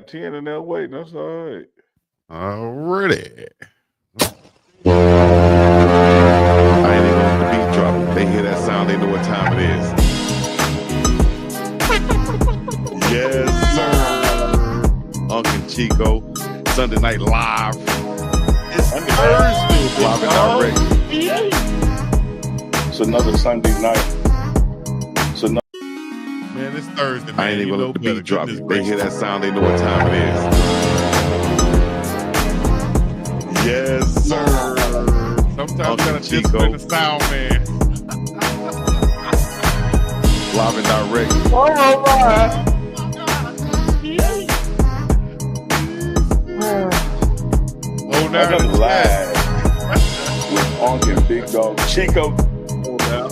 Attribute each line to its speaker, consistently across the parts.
Speaker 1: got 10 in there waiting. That's all right.
Speaker 2: Already.
Speaker 3: I ain't even let the beat drop. They hear that sound, they know what time it is. Yes, sir. UNK and CHICO, Sunday Night Live.
Speaker 2: It's Thursday.
Speaker 3: Live and direct.
Speaker 1: It's another Sunday night.
Speaker 2: Man, it's Thursday, man.
Speaker 3: I ain't even let the beat drop.
Speaker 2: Goodness
Speaker 3: They hear
Speaker 2: gracious.
Speaker 3: that sound, they know what time it is. Yes, sir.
Speaker 2: Sometimes
Speaker 3: UNK
Speaker 2: you gotta
Speaker 3: and CHICO.
Speaker 2: discipline the sound, man.
Speaker 3: Live and direct.
Speaker 1: Oh
Speaker 2: Oh, now
Speaker 1: got
Speaker 2: the
Speaker 1: live with UNK and Big Dog CHICO. Oh, now.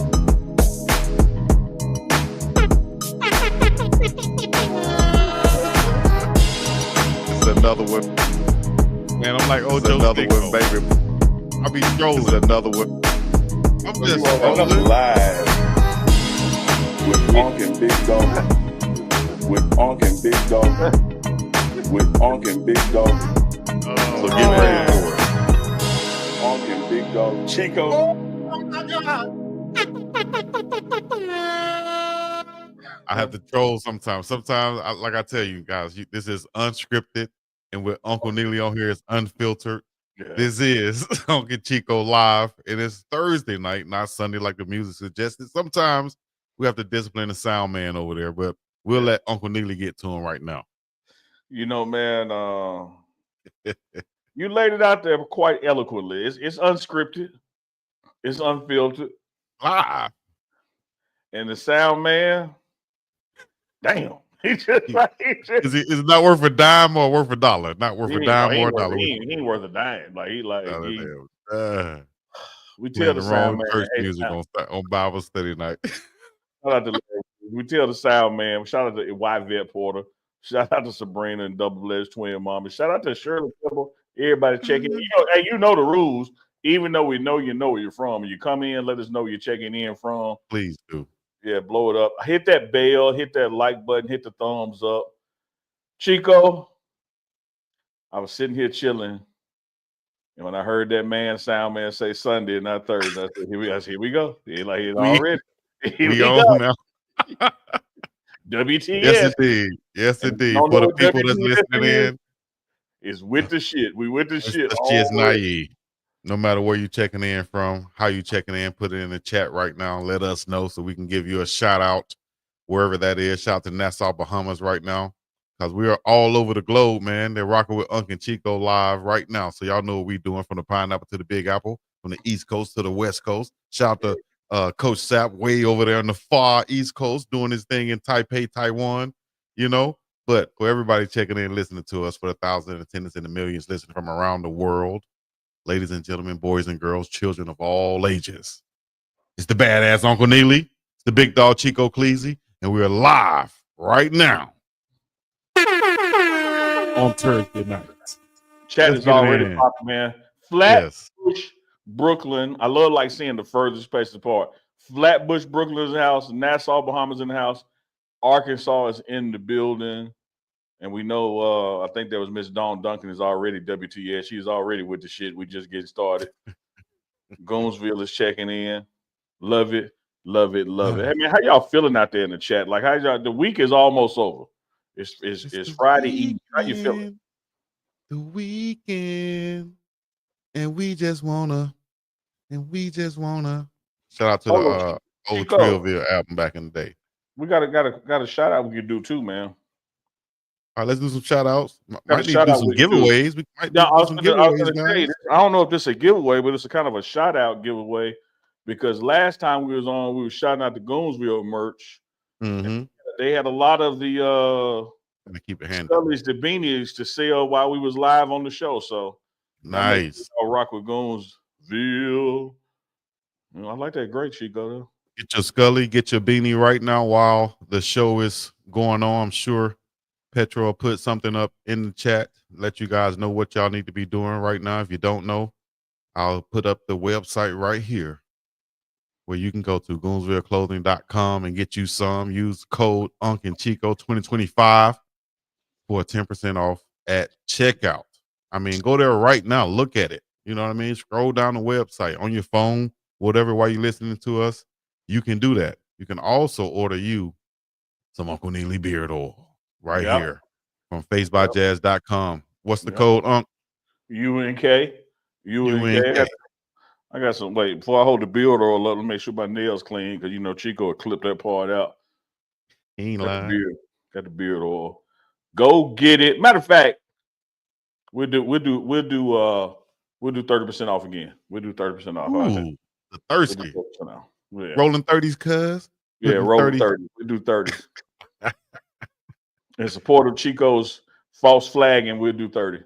Speaker 3: It's another one.
Speaker 2: man, I'm like
Speaker 3: It's
Speaker 2: Ojo
Speaker 3: another
Speaker 2: Cinco.
Speaker 3: one, baby.
Speaker 2: I be
Speaker 3: It's
Speaker 2: strolling.
Speaker 3: another one.
Speaker 2: I'm
Speaker 1: You
Speaker 2: just
Speaker 1: are
Speaker 2: strolling.
Speaker 1: live with UNK and Big Dog. With UNK and Big Dog. With UNK and Big Dog.
Speaker 3: So get ready for it.
Speaker 1: UNK and Big Dog CHICO.
Speaker 2: I have to troll sometimes. Sometimes, like I tell you guys, this is unscripted, and with Uncle Neely on here, it's unfiltered.
Speaker 1: Yeah.
Speaker 2: This is Uncle CHICO live, and it's Thursday night, not Sunday like the music suggested. Sometimes we have to discipline the sound man over there, but we'll let Uncle Neely get to him right now.
Speaker 1: You know, man, you laid it out there quite eloquently. It's unscripted, it's unfiltered,
Speaker 2: Live.
Speaker 1: and the sound man, damn, he just
Speaker 2: Is it not worth a dime or worth a dollar? Not worth a dime or a
Speaker 1: worth,
Speaker 2: dollar.
Speaker 1: he ain't worth a dime. Like
Speaker 2: Oh,
Speaker 1: we tell
Speaker 2: playing
Speaker 1: the
Speaker 2: the wrong
Speaker 1: sound man,
Speaker 2: church
Speaker 1: hey,
Speaker 2: music on Bible study night.
Speaker 1: shout out to we tell the sound man, shout out to White Vet Porter, shout out to Sabrina and Double Edged Twin Mama, shout out to Shirley Pebble, everybody checking in. You know the rules, even though we know you know where you're from. And you come in, let us know you're checking in from.
Speaker 2: Please do.
Speaker 1: Yeah, blow it up. Hit that bell, hit that like button, hit the thumbs up. CHICO, I was sitting here chilling. And when I heard that sound man say Sunday and not Thursday, I said, here we go. He's already. Here we
Speaker 2: on
Speaker 1: go.
Speaker 2: now.
Speaker 1: WTS.
Speaker 2: Yes, indeed. Yes,
Speaker 1: And
Speaker 2: indeed.
Speaker 1: don't
Speaker 2: For
Speaker 1: know
Speaker 2: the
Speaker 1: what
Speaker 2: people that's
Speaker 1: WTS
Speaker 2: listening
Speaker 1: is?
Speaker 2: in,
Speaker 1: It's with the shit. We with the shit.
Speaker 2: it's just naive. No matter where you checking in from, how you checking in, put it in the chat right now. Let us know so we can give you a shout out wherever that is. Shout out to Nassau, Bahamas right now, because we are all over the globe, man. They're rocking with UNK and CHICO live right now. So y'all know what we doing from the Pineapple to the Big Apple, from the East Coast to the West Coast. Shout out to Coach Sapp way over there on the far East Coast doing his thing in Taipei, Taiwan, you know. But for everybody checking in, listening to us, for the thousands in attendance and the millions listening from around the world, ladies and gentlemen, boys and girls, children of all ages, it's the badass Uncle Neely, it's the big dog CHICO Cleasy, and we're live right now on Thursday night.
Speaker 1: Chat
Speaker 2: Let's
Speaker 1: is
Speaker 2: get it
Speaker 1: already
Speaker 2: in.
Speaker 1: popping, man. Flatbush, Brooklyn. I love like seeing the furthest places apart. Flatbush, Brooklyn is in the house. Nassau, Bahamas in the house. Arkansas is in the building. And we know, I think there was Miss Dawn Duncan is already WTS. She's already with the shit. We just getting started. Goonsville is checking in. Love it, love it, love it. Hey man, how y'all feeling out there in the chat? Like, how y'all? The week is almost over. It's Friday evening. How you feeling?
Speaker 2: The weekend, and we just wanna. Shout out to the old
Speaker 1: CHICO.
Speaker 2: Trillville album back in the day.
Speaker 1: We got a shout out we could do too, man.
Speaker 2: All right, let's do some shout outs.
Speaker 1: Got
Speaker 2: Might
Speaker 1: a
Speaker 2: need to
Speaker 1: shout
Speaker 2: do
Speaker 1: out
Speaker 2: some
Speaker 1: we can do.
Speaker 2: giveaways. We might
Speaker 1: Yeah, I
Speaker 2: do
Speaker 1: was
Speaker 2: some
Speaker 1: gonna
Speaker 2: giveaways,
Speaker 1: tell you,
Speaker 2: guys.
Speaker 1: I don't know if this is a giveaway, but it's a kind of a shout out giveaway because last time we was on, we were shouting out the Goonsville merch.
Speaker 2: Mm-hmm.
Speaker 1: They had a lot of the
Speaker 2: Gonna keep it handy.
Speaker 1: Scully's, the beanies to sell while we was live on the show. So
Speaker 2: Nice.
Speaker 1: I'll rock with Goonsville. You know, I like that great CHICO though.
Speaker 2: Get your Scully, get your beanie right now while the show is going on. I'm sure Petro will put something up in the chat, let you guys know what y'all need to be doing right now. If you don't know, I'll put up the website right here where you can go to goonsvilleclothing.com and get you some. Use code UNK and CHICO 2025. for 10% off at checkout. I mean, go there right now. Look at it. You know what I mean? Scroll down the website on your phone, whatever, while you're listening to us. You can do that. You can also order you some Uncle Neely beard oil right
Speaker 1: Yep.
Speaker 2: here from facebyjazz.com. What's the
Speaker 1: Yep.
Speaker 2: code, Unc?
Speaker 1: UNK.
Speaker 2: UNK.
Speaker 1: I got some. Wait, before I hold the beard oil up, let me make sure my nails clean because you know Chico will clip that part out.
Speaker 2: He ain't
Speaker 1: Got the
Speaker 2: lying.
Speaker 1: beard. Got the beard oil. Go get it. Matter of fact, we'll do 30% off again. We'll do 30% off.
Speaker 2: Ooh, the
Speaker 1: We'll do
Speaker 2: thirsty.
Speaker 1: 30% off. Yeah.
Speaker 2: Rolling 30s, cuz.
Speaker 1: Yeah,
Speaker 2: Putting
Speaker 1: rolling 30. We do 30s. In support of Chico's false flag, and we'll do 30.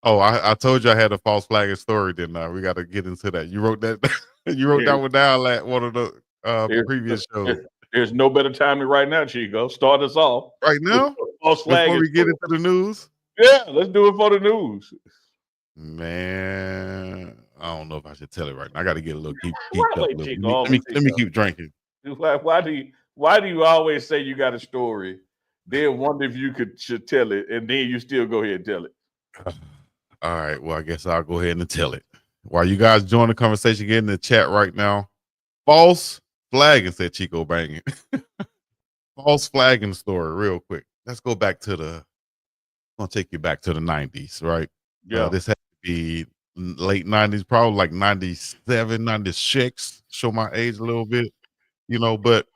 Speaker 2: Oh, I told you I had a false flagging story, didn't I? We got to get into that. You wrote that. You wrote that one down at one of the previous shows.
Speaker 1: There's no better timing right now, Chico. Start us off.
Speaker 2: Right now?
Speaker 1: False flag.
Speaker 2: Before we get into the news?
Speaker 1: Yeah, let's do it for the news.
Speaker 2: Man, I don't know if I should tell it right now. I got to get a little geeked up.
Speaker 1: Chico,
Speaker 2: Let me keep drinking.
Speaker 1: Why do you always say you got a story, then wonder if you should tell it, and then you still go ahead and tell it?
Speaker 2: All right. Well, I guess I'll go ahead and tell it. While you guys join the conversation, get in the chat right now. False flagging, said Chico banging. False flagging story, real quick. Let's go back to I'm gonna take you back to the 90s, right?
Speaker 1: Yeah.
Speaker 2: This had to be late 90s, probably like 97, 96. Show my age a little bit, you know, but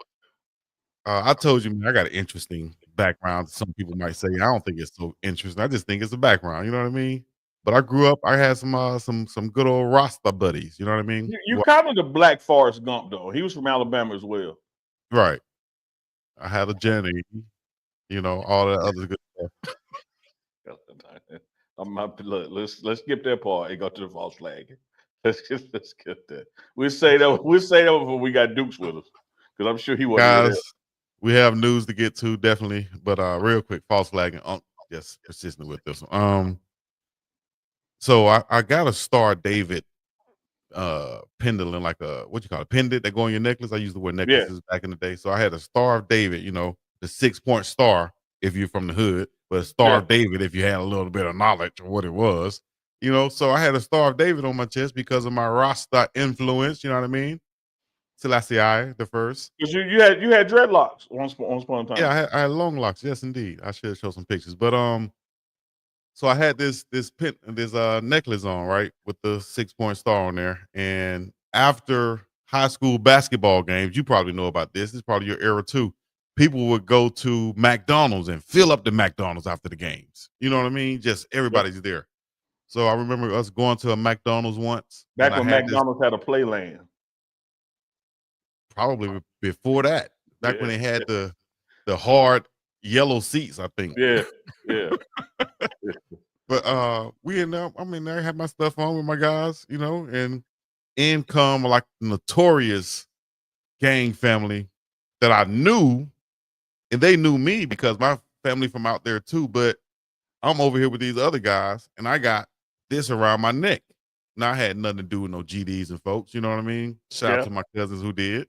Speaker 2: I told you, man, I got an interesting background. Some people might say I don't think it's so interesting. I just think it's a background, you know what I mean? But I grew up, I had some good old Rasta buddies, you know what I mean?
Speaker 1: You kind of the Black Forrest Gump, though. He was from Alabama as well.
Speaker 2: Right. I had a Jenny, you know, all that other good stuff.
Speaker 1: Look, let's skip that part and go to the false flag. Let's skip that. We'll say that when we got Dukes with us, because I'm sure he wasn't
Speaker 2: Guys, we have news to get to, definitely. But real quick, false flagging. Yes, persistent with this one. So I got a Star David pendant, like a pendant that go on your necklace. I used to wear necklaces back in the day. So I had a Star of David, you know, the 6-point star if you're from the hood, but a Star of David if you had a little bit of knowledge of what it was. You know, so I had a Star of David on my chest because of my Rasta influence, you know what I mean? Selassie the first.
Speaker 1: Because you had dreadlocks once upon a time.
Speaker 2: Yeah, I had long locks. Yes, indeed. I should show some pictures. But so I had this necklace on, right, with the 6-point star on there. And after high school basketball games, you probably know about this. It's probably your era too. People would go to McDonald's and fill up the McDonald's after the games. You know what I mean? Just everybody's there. So I remember us going to a McDonald's once.
Speaker 1: Back when McDonald's had a playland.
Speaker 2: Probably before that. Back when they had the hard yellow seats, I think.
Speaker 1: Yeah.
Speaker 2: But we ended up, I had my stuff on with my guys, you know, and in come like notorious gang family that I knew, and they knew me because my family from out there too. But I'm over here with these other guys, and I got this around my neck. Now I had nothing to do with no GDs and folks, you know what I mean? Shout out to my cousins who did.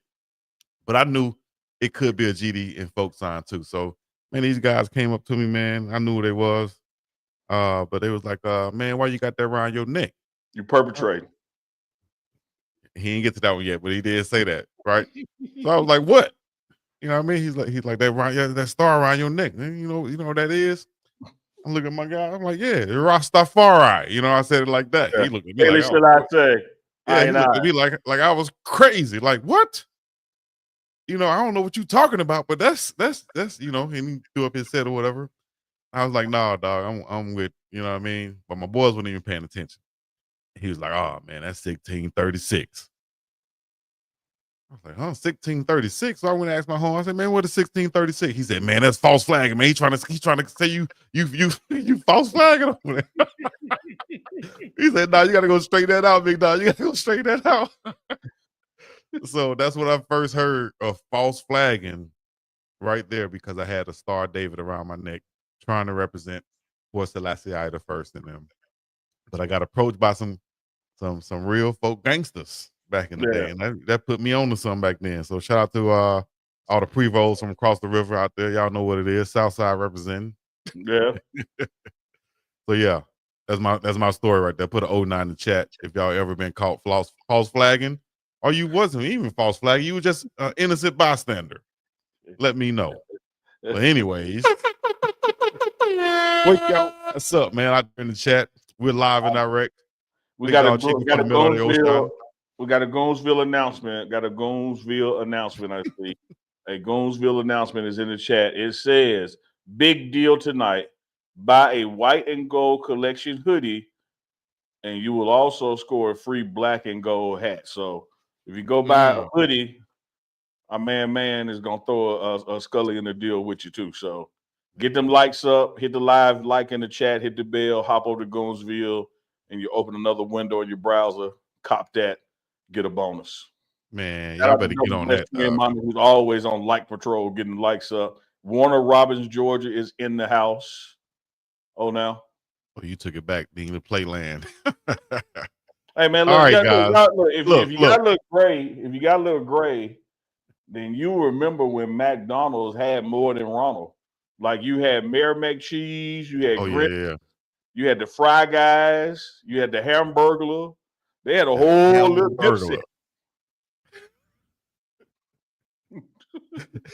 Speaker 2: But I knew it could be a GD and folk sign too. So, man, these guys came up to me, man. I knew who they was. But they was like, man, why you got that around your neck?
Speaker 1: You perpetrating.
Speaker 2: He didn't get to that one yet, but he did say that, right? So I was like, what? You know what I mean? He's like that star around your neck. You know what that is? I'm looking at my guy. I'm like, yeah, Rastafari. You know, I said it like that. He looked at me like, he looked at me like I was crazy. Like, what? You know, I don't know what you're talking about, but that's you know, and he threw up his head or whatever. I was like, nah, dog, I'm with, you know what I mean? But my boys weren't even paying attention. He was like, oh man, that's 1636. I was like, huh, 1636? So I went and asked my home. I said, man, what is 1636? He said, man, that's false flagging, man. He's trying to say you false flagging over there. He said, nah, you gotta go straighten that out, big dog. You gotta go straighten that out. So that's what I first heard of false flagging right there, because I had a Star David around my neck trying to represent Selassie the first in them. But I got approached by some real folk gangsters back in the day, and that put me on to something back then. So shout out to all the Prevosts from across the river out there. Y'all know what it is. Southside representing.
Speaker 1: Yeah.
Speaker 2: So yeah, that's my story right there. Put an 09 in the chat if y'all ever been caught false flagging, or you wasn't even false flagging. You were just an innocent bystander. Let me know. But anyways, what's up, man? Out in the chat, we're live and direct.
Speaker 1: We got a
Speaker 2: Goonsville.
Speaker 1: We got a Goonsville announcement. Got a Goonsville announcement. I see a Goonsville announcement is in the chat. It says, "Big deal tonight. Buy a white and gold collection hoodie, and you will also score a free black and gold hat." So if you go buy a hoodie, our man is gonna throw a Scully in the deal with you too. So get them likes up, hit the live like in the chat, hit the bell, hop over to Goonsville, and you open another window in your browser, cop that, get a bonus.
Speaker 2: Man, y'all better get on that.
Speaker 1: Mommy, who's always on like patrol, getting the likes up. Warner Robins, Georgia, is in the house. Oh, now.
Speaker 2: Oh, you took it back, being the playland.
Speaker 1: Hey man, look,
Speaker 2: all right, guys.
Speaker 1: If you got a little gray, then you remember when McDonald's had more than Ronald. Like you had Merrimack cheese, you had grits, you had the Fry Guys, you had the Hamburglar. They had a whole little dipset.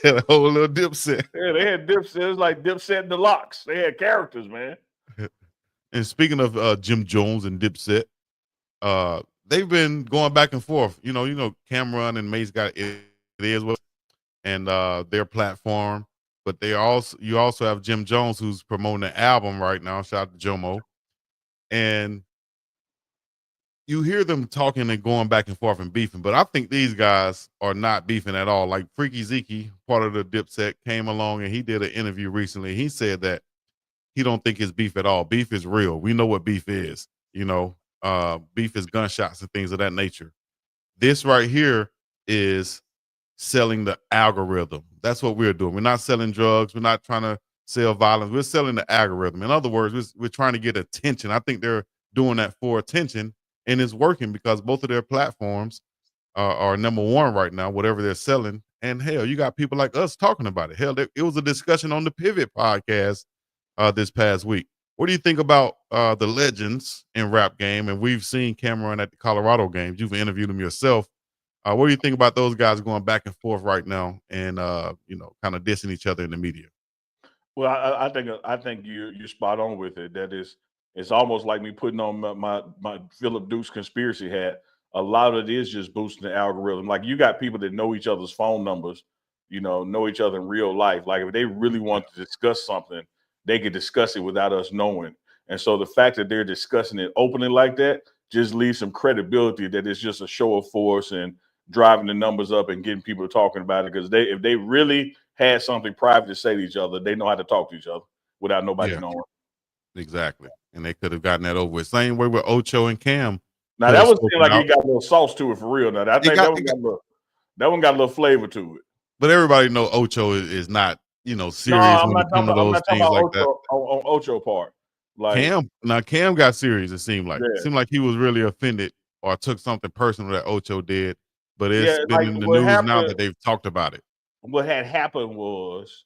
Speaker 2: Had a whole little dipset.
Speaker 1: Yeah, they had dipset. It was like Dipset Deluxe. They had characters, man.
Speaker 2: And speaking of Jim Jones and Dipset, they've been going back and forth. You know, Cameron and Mace got it is what, and their platform. But you also have Jim Jones, who's promoting an album right now. Shout out to Jomo. And you hear them talking and going back and forth and beefing, but I think these guys are not beefing at all. Like Freaky Zeke, part of the Dipset, came along and he did an interview recently. He said that he don't think it's beef at all. Beef is real. We know what beef is. You know, beef is gunshots and things of that nature. This right here is selling the algorithm. That's what we're doing. We're not selling drugs. We're not trying to sell violence. We're selling the algorithm. In other words, we're trying to get attention. I think they're doing that for attention, and it's working because both of their platforms are number one right now, whatever they're selling. And hell, you got people like us talking about it. Hell, it was a discussion on the Pivot podcast this past week. What do you think about the legends in rap game? And we've seen Cameron at the Colorado games. You've interviewed him yourself. What do you think about those guys going back and forth right now and kind of dissing each other in the media?
Speaker 1: Well, I think you're spot on with it. That is, it's almost like me putting on my Philip Dukes conspiracy hat. A lot of it is just boosting the algorithm. Like you got people that know each other's phone numbers, know each other in real life. Like if they really want to discuss something, they could discuss it without us knowing. And so the fact that they're discussing it openly like that just leaves some credibility that it's just a show of force and driving the numbers up and getting people talking about it. Because if they really had something private to say to each other, they know how to talk to each other without nobody knowing. Exactly.
Speaker 2: And they could have gotten that over with. Same way with Ocho and Cam.
Speaker 1: Now that one seemed like he got a little sauce to it for real. Now I think that one got a little flavor to it.
Speaker 2: But everybody know Ocho is not, serious when it comes to those things like that.
Speaker 1: On Ocho part. Like
Speaker 2: Cam got serious, it seemed like. It seemed like he was really offended or took something personal that Ocho did. But it's been in the news now that they've talked about it.
Speaker 1: What had happened was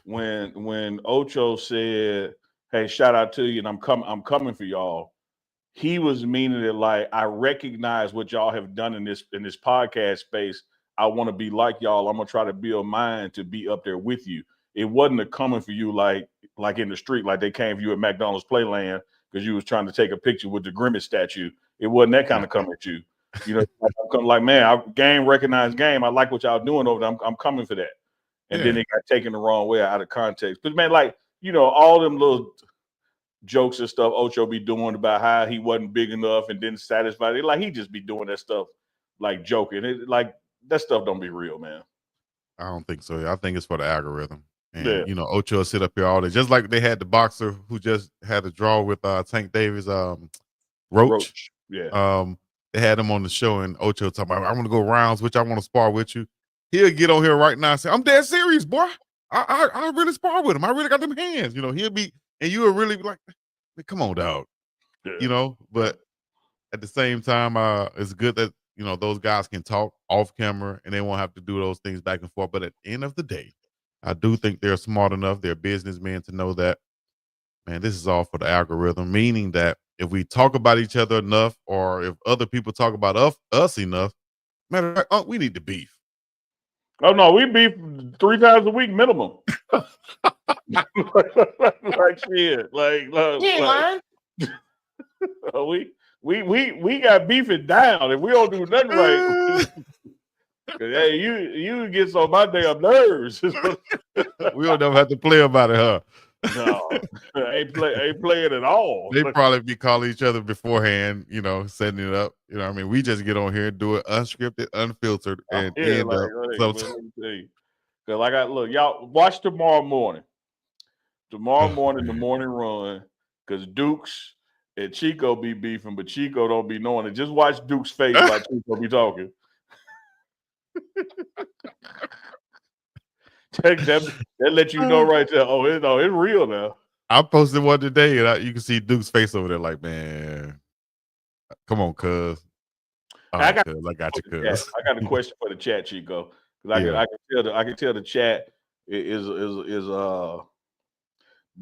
Speaker 1: when Ocho said, "Hey, shout out to you, and I'm coming for y'all." He was meaning it like, I recognize what y'all have done in this podcast space. I want to be like y'all. I'm gonna try to build mine to be up there with you. It wasn't a coming for you like in the street, like they came for you at McDonald's Playland because you was trying to take a picture with the Grimace statue. It wasn't that kind of coming at you. Like man, game recognized game. I like what y'all doing over there. I'm coming for that. And then it got taken the wrong way out of context. But man, all them little jokes and stuff Ocho be doing about how he wasn't big enough and didn't satisfy it. Like he just be doing that stuff like joking. That stuff don't be real, man.
Speaker 2: I don't think so. I think it's for the algorithm. And Ocho sit up here all day. Just like they had the boxer who just had a draw with Tank Davis, Roach.
Speaker 1: Yeah.
Speaker 2: They had him on the show and Ocho talking about, I want to go rounds, which I want to spar with you. He'll get on here right now and say, I'm dead serious, boy. I really spar with him. I really got them hands. He'll be, and you will really be like, come on, dog.
Speaker 1: Yeah.
Speaker 2: But at the same time, it's good that, those guys can talk off camera and they won't have to do those things back and forth. But at the end of the day, I do think they're smart enough, they're businessmen to know that man, this is all for the algorithm, meaning that if we talk about each other enough, or if other people talk about us enough, matter of fact, we need to beef.
Speaker 1: Oh no, we beef 3 times a week minimum. Like shit, we got beefing down. If we don't do nothing right, hey, you get on my damn nerves.
Speaker 2: We don't never have to play about it, huh?
Speaker 1: No, ain't playing at all.
Speaker 2: They probably be calling each other beforehand, setting it up. I mean, we just get on here and do it unscripted, unfiltered, and end up.
Speaker 1: Man, let me tell you. Cause y'all watch tomorrow morning. Tomorrow morning, the morning run, because Dukes and Chico be beefing, but Chico don't be knowing it. Just watch Duke's face while Chico be talking. that let you know right there. Oh, it's real now.
Speaker 2: I posted one today, and you can see Duke's face over there, like, man, come on, cuz.
Speaker 1: I got
Speaker 2: you, cuz.
Speaker 1: I got a question for the chat, Chico. I can tell the chat is the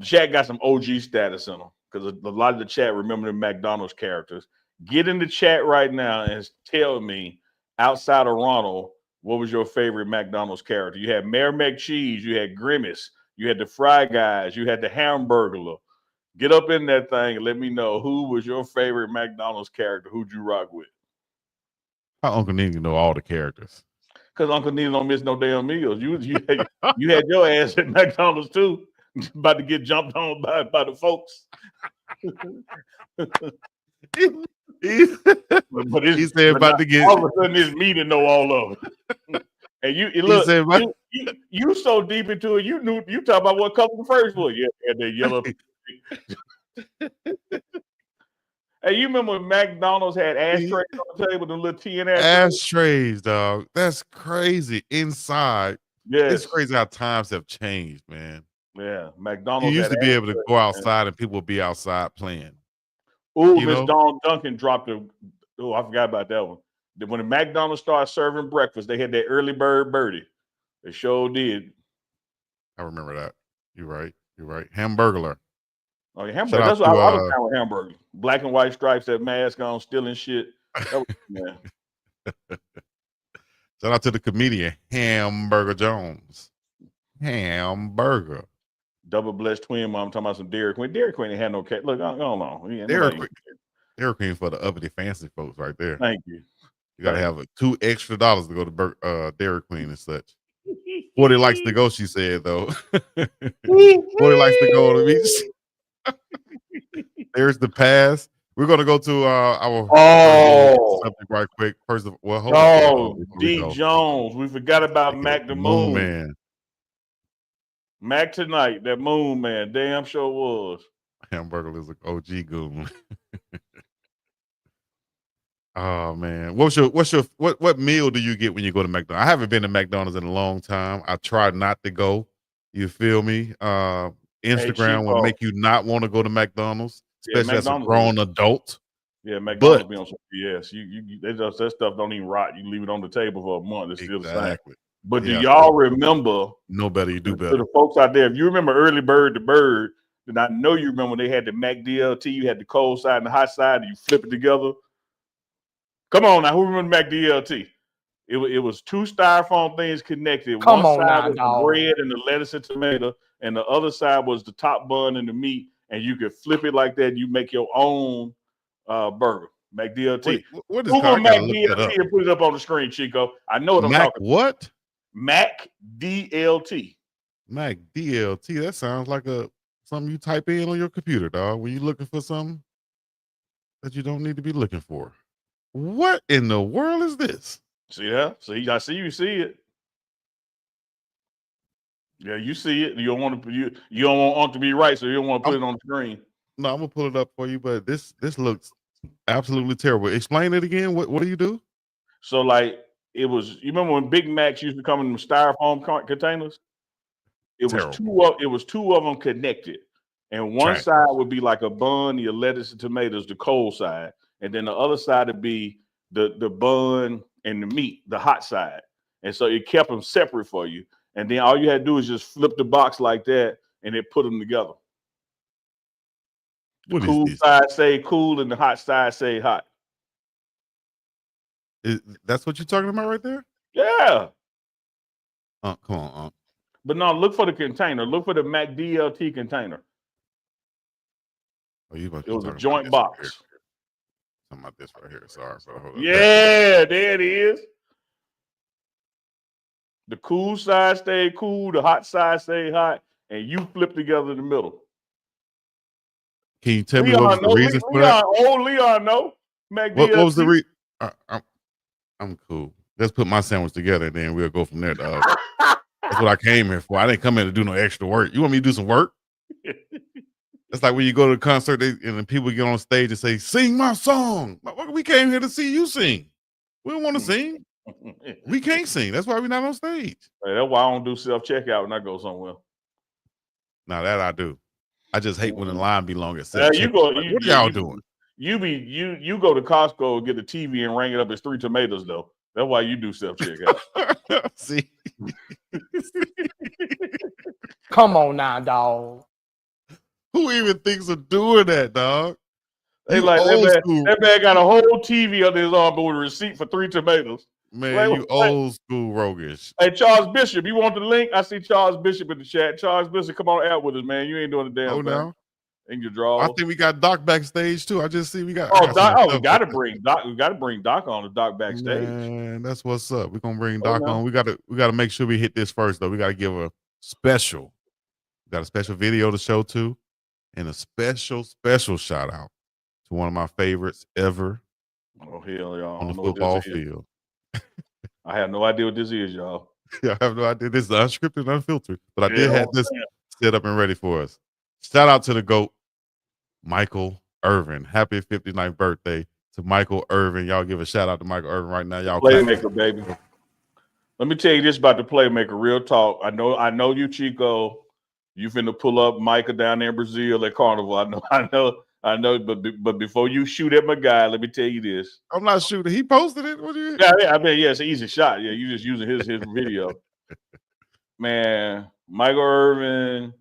Speaker 1: chat got some OG status in them, because a lot of the chat remember the McDonald's characters. Get in the chat right now and tell me, outside of Ronald, what was your favorite McDonald's character? You had Mayor McCheese, you had Grimace, you had the Fry Guys, you had the Hamburglar. Get up in that thing and let me know who was your favorite McDonald's character. Who'd you rock with?
Speaker 2: How Uncle Nene know all the characters?
Speaker 1: Because Uncle Nene don't miss no damn meals. You had your ass at McDonald's too, about to get jumped on by the folks.
Speaker 2: He said about to get
Speaker 1: all of a sudden it's me to know all of it. And you so deep into it, you talk about what color the first was. Yeah, that yellow. Hey, you remember when McDonald's had ashtrays on the table, the little tin
Speaker 2: ashtrays, dog? That's crazy. Inside,
Speaker 1: yes.
Speaker 2: It's crazy how times have changed, man.
Speaker 1: Yeah, McDonald's.
Speaker 2: You used to be able to go outside and people would be outside playing.
Speaker 1: Oh, Miss Dawn Duncan dropped I forgot about that one. When the McDonald's started serving breakfast, they had that early bird birdie. They sure did.
Speaker 2: I remember that. You're right. Hamburglar.
Speaker 1: Oh, yeah, Hamburger. That's what I was down with Hamburger. Black and white stripes, that mask on, stealing shit. Man.
Speaker 2: Shout out to the comedian Hamburger Jones. Hamburger.
Speaker 1: Double blessed twin mom talking about some Dairy Queen. Dairy Queen ain't had no cat. Look, I don't know.
Speaker 2: Dairy Queen for the uppity fancy folks right there.
Speaker 1: Thank you.
Speaker 2: You got to have $2 extra to go to Dairy Queen and such. 40 likes to go, she said, though. 40 likes to go on the beach. There's the pass. We're going to go to our subject right quick. First of all, hold on.
Speaker 1: D. Jones. We forgot about Mac the Moon
Speaker 2: Man.
Speaker 1: Mac tonight, that Moon Man. Damn sure was.
Speaker 2: Hamburger is an OG goon. Oh man, what meal do you get when you go to McDonald's? I haven't been to McDonald's in a long time. I try not to go. You feel me? Instagram will make you not want to go to McDonald's, especially as a grown adult.
Speaker 1: Yeah, McDonald's be on some BS. That stuff don't even rot. You leave it on the table for a month. It's still the same. But do y'all remember?
Speaker 2: No better, you do better.
Speaker 1: To the folks out there, if you remember early bird to bird, then I know you remember when they had the Mac DLT. You had the cold side and the hot side, and you flip it together. Come on now, who remember Mac DLT? It was 2 styrofoam things connected. One side was the bread and the lettuce and tomato, and the other side was the top bun and the meat. And you could flip it like that. And you make your own burger. Mac DLT. Google Mac DLT and put it up on the screen, Chico. I know what I'm talking about.
Speaker 2: What?
Speaker 1: Mac DLT.
Speaker 2: Mac DLT. That sounds like something you type in on your computer, dog. When you're looking for something that you don't need to be looking for. What in the world is this?
Speaker 1: See that? See, I see you see it. Yeah, you see it. You don't want it to be right, so you don't want to put it on the screen.
Speaker 2: No, I'm gonna pull it up for you, but this looks absolutely terrible. Explain it again. What do you do?
Speaker 1: So you remember when Big Macs used to come in styrofoam containers? It was two of them connected. And one side would be like a bun, your lettuce and tomatoes, the cold side. And then the other side would be the bun and the meat, the hot side. And so it kept them separate for you. And then all you had to do is just flip the box like that, and it put them together.
Speaker 2: What is
Speaker 1: Cool
Speaker 2: this?
Speaker 1: side say cool and the hot side say hot.
Speaker 2: That's what you're talking about right there?
Speaker 1: Yeah.
Speaker 2: Come on.
Speaker 1: But no, look for the container. Look for the MacDLT container.
Speaker 2: Oh, you must
Speaker 1: It
Speaker 2: be
Speaker 1: was a
Speaker 2: talking
Speaker 1: joint
Speaker 2: about this
Speaker 1: box.
Speaker 2: Talking about this right here. Sorry, but hold up.
Speaker 1: Yeah, there it is. The cool side stay cool, the hot side stay hot, and you flip together in the middle.
Speaker 2: Can you tell me what was the reason for that?
Speaker 1: Leon, no.
Speaker 2: What was the reason? I'm cool. Let's put my sandwich together and then we'll go from there, dog. That's what I came here for. I didn't come here to do no extra work. You want me to do some work? It's like when you go to a concert and then people get on stage and say, "Sing my song." We came here to see you sing. We don't want to sing. We can't sing. That's why we're not on stage.
Speaker 1: Hey, that's why I don't do self-checkout when I go somewhere.
Speaker 2: Now that I do. I just hate when the line be long at self-checkout. What are y'all doing?
Speaker 1: You go to Costco and get the TV and ring it up as 3 tomatoes though. That's why you do self-checkout.
Speaker 2: See.
Speaker 4: Come on now, dog.
Speaker 2: Who even thinks of doing that, dog?
Speaker 1: They like that man got a whole TV under his arm with a receipt for 3 tomatoes.
Speaker 2: Man, you old school roguish.
Speaker 1: Hey, Charles Bishop, you want the link? I see Charles Bishop in the chat. Charles Bishop, come on out with us, man. You ain't doing the damn thing.
Speaker 2: Now.
Speaker 1: In your draw.
Speaker 2: I think we got Doc backstage too. I just see we got.
Speaker 1: We gotta bring Doc. We gotta bring Doc on the Doc backstage.
Speaker 2: Man, that's what's up. We're gonna bring Doc on. We gotta make sure we hit this first though. We gotta give a special. We got a special video to show too, and a special shout out to one of my favorites ever.
Speaker 1: Oh hell, y'all!
Speaker 2: On the football field.
Speaker 1: I have no idea what this is, y'all.
Speaker 2: Yeah, I have no idea. This is unscripted, unfiltered. But I did have this set up and ready for us. Shout out to the GOAT, Michael Irvin. Happy 59th birthday to Michael Irvin. Y'all give a shout out to Michael Irvin right now. Y'all
Speaker 1: playmaker, baby. Let me tell you this about the playmaker. Real talk. I know you, Chico. You finna pull up Micah down there in Brazil at Carnival. I know. But before you shoot at my guy, let me tell you this.
Speaker 2: I'm not shooting. He posted it. What do you?
Speaker 1: Yeah, I mean, it's an easy shot. Yeah, you just using his video. Man, Michael Irvin,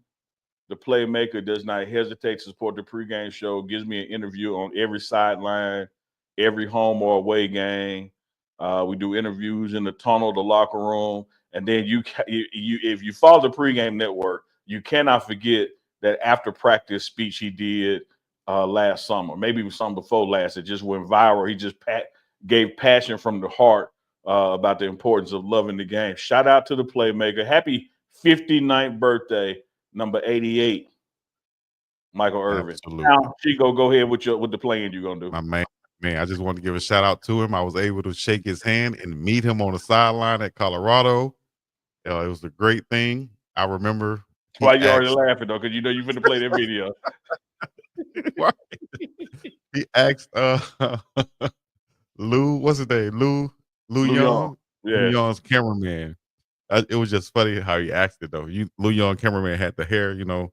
Speaker 1: the playmaker, does not hesitate to support the pregame show. Gives me an interview on every sideline, every home or away game. We do interviews in the tunnel, the locker room, and then you if you follow the pregame network, you cannot forget that after practice speech he did last summer, maybe it was something before last. It just went viral. He just gave passion from the heart about the importance of loving the game. Shout out to the playmaker. Happy 59th birthday. Number 88, Michael Irvin.
Speaker 2: Absolutely.
Speaker 1: Now, Chico, go ahead with the playing you're gonna do.
Speaker 2: My man, I just want to give a shout out to him. I was able to shake his hand and meet him on the sideline at Colorado. It was a great thing. I remember.
Speaker 1: Why you already laughing though? Because you know you're gonna play that video.
Speaker 2: He asked Lou, what's his name? Lou Young.
Speaker 1: Yeah.
Speaker 2: Lou Young's cameraman. It was just funny how he asked it though. Lou Young cameraman had the hair, kind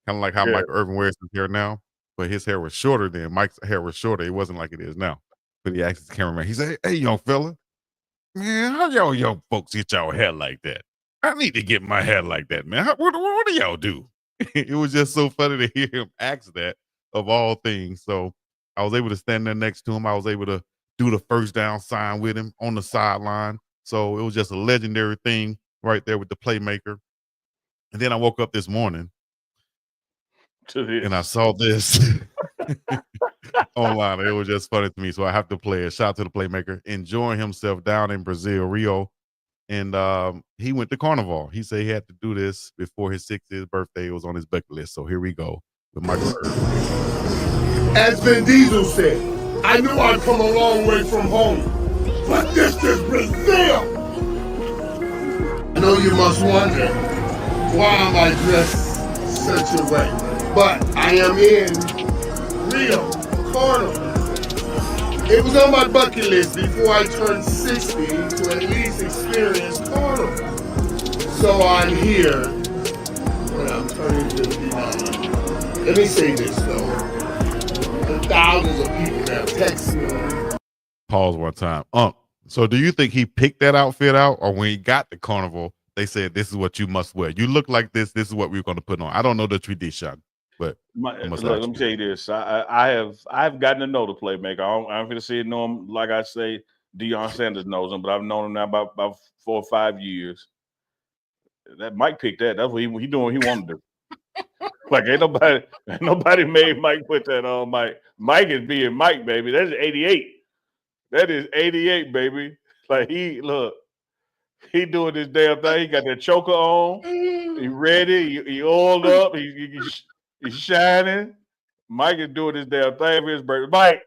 Speaker 2: of like how Michael Irvin wears his hair now, but his hair was shorter then. Mike's hair was shorter. It wasn't like it is now. But he asked his cameraman, he said, "Hey, young fella, man, how y'all young folks get y'all hair like that? I need to get my hair like that, man. What do y'all do?" It was just so funny to hear him ask that of all things. So I was able to stand there next to him. I was able to do the first down sign with him on the sideline. So it was just a legendary thing right there with the playmaker. And then I woke up this morning and I saw this online. It was just funny to me. So I have to play it. Shout out to the playmaker, enjoying himself down in Brazil, Rio. And he went to Carnival. He said he had to do this before his 60th birthday. It was on his bucket list. So here we go with Michael Irvin.
Speaker 5: As Vin Diesel said, I knew I'd come a long way from home, but this is Brazil. I know you must wonder, why am I dressed such a way? But I am in Rio, Carnival. It was on my bucket list before I turned 60 to at least experience Carnival. So I'm here when I'm turning 59. Let me say this though. The thousands of people that text me.
Speaker 2: Pause one time. So do you think he picked that outfit out, or when he got the Carnival, they said, "This is what you must wear. You look like this. This is what we're going to put on"? I don't know the tradition. But
Speaker 1: Look, let me tell you this. I've gotten to know the playmaker. I'm going to say know him like I say Deion Sanders knows him, but I've known him now about 4 or 5 years. That Mike picked that. That's what he doing. He wanted to do. Like ain't nobody made Mike put that on Mike. Mike is being Mike, baby. That's 88. That is 88, baby. Like he doing this damn thing. He got that choker on. He ready. He oiled up. He's shining. Mike is doing this damn thing for his birthday.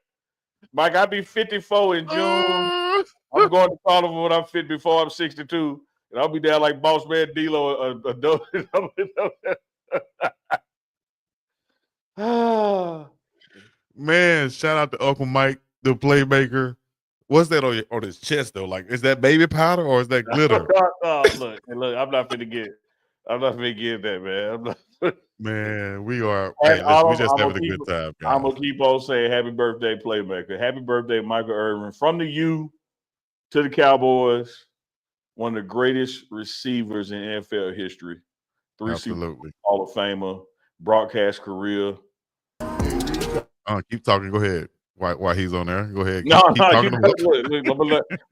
Speaker 1: Mike, I'll be 54 in June. I'm going to Carnival when I'm 50 before I'm 62. And I'll be there like Boss Man D-Lo.
Speaker 2: Man, shout out to Uncle Mike, the playmaker. What's that on his chest though? Like, is that baby powder or is that glitter?
Speaker 1: Look, I'm not finna get that, man.
Speaker 2: Man, we are.
Speaker 1: We
Speaker 2: just having a good time. Guys.
Speaker 1: I'm gonna keep on saying happy birthday, playmaker. Happy birthday, Michael Irvin. From the U to the Cowboys, one of the greatest receivers in NFL history. 3
Speaker 2: Absolutely.
Speaker 1: Hall of Famer, broadcast career.
Speaker 2: Keep talking. Go ahead. While he's on there, go ahead.
Speaker 1: Keep talking.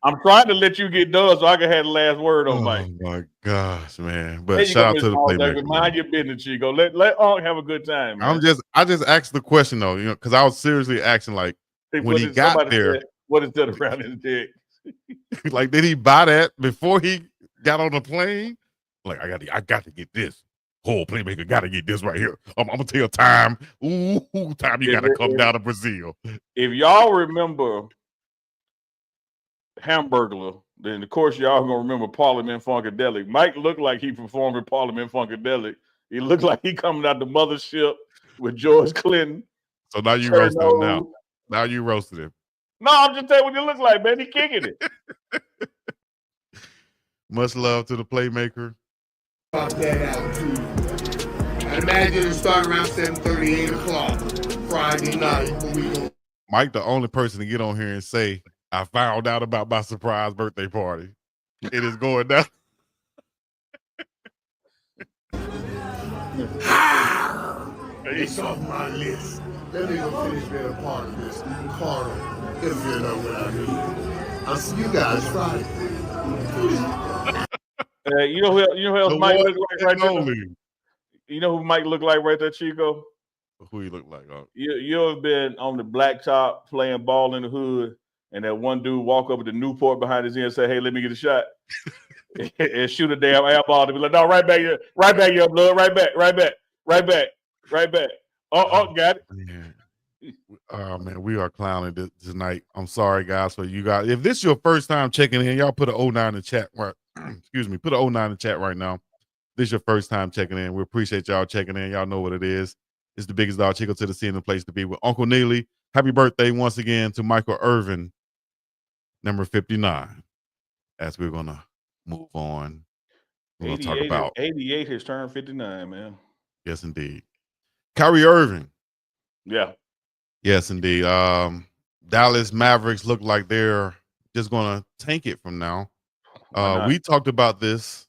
Speaker 1: I'm trying to let you get done so I can have the last word on Mike.
Speaker 2: Oh my gosh, man! But shout out to the playmaker.
Speaker 1: Mind your business, Chico. Let Unc have a good time. Man.
Speaker 2: I just asked the question though, because I was seriously asking like when he got there,
Speaker 1: what is that around his dick?
Speaker 2: Like, did he buy that before he got on the plane? Like, I got to get this. Whole playmaker got to get this right here. I'm gonna tell time. Time you got to come down to Brazil.
Speaker 1: If y'all remember Hamburglar, then of course y'all gonna remember Parliament Funkadelic. Mike looked like he performed in Parliament Funkadelic. He looked like he coming out the mothership with George Clinton.
Speaker 2: So now you roasted him now. Now you roasted him.
Speaker 1: No, I'm just telling you what he looks like, man. He kicking it.
Speaker 2: Much love to the playmaker.
Speaker 5: Pop that out too. I imagine it start around 7:30, 8 o'clock Friday night.
Speaker 2: Mike, the only person to get on here and say, I found out about my surprise birthday party. It is going down.
Speaker 5: It's off my list. Let me go finish being a part of this carnival, if you know what I mean. I'll see you guys Friday.
Speaker 1: You know who else Mike look like right there? You know who Mike look like right there, Chico?
Speaker 2: Who he look like?
Speaker 1: You have been on the blacktop playing ball in the hood, and that one dude walk up with the Newport behind his ear and say, "Hey, let me get a shot," and shoot a damn air ball to be like, "No, right back here, blood, right back." Oh, got it.
Speaker 2: Man. Oh man, we are clowning tonight. I'm sorry, guys, for you guys. If this is your first time checking in, y'all put an 09 in the chat. Excuse me, put an 09 in the chat right now. This is your first time checking in. We appreciate y'all checking in. Y'all know what it is. It's the biggest dog Chico to the scene, the place to be with Uncle Neely. Happy birthday once again to Michael Irvin, number 59. As we're gonna move on, we're gonna talk about
Speaker 1: 88 has turned 59, man.
Speaker 2: Yes, indeed. Kyrie Irving.
Speaker 1: Yeah.
Speaker 2: Yes, indeed. Dallas Mavericks look like they're just gonna tank it from now. We talked about this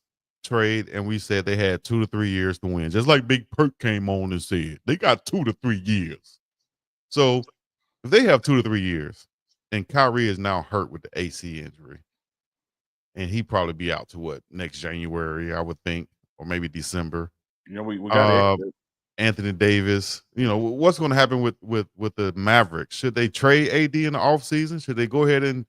Speaker 2: trade and we said they had 2 to 3 years to win, just like Big Perk came on and said they got 2 to 3 years. So if they have 2 to 3 years and Kyrie is now hurt with the AC injury and he probably be out to next January, I would think, or maybe December.
Speaker 1: We got
Speaker 2: Anthony Davis, what's going to happen with the Mavericks? Should they trade AD in the offseason? Should they go ahead and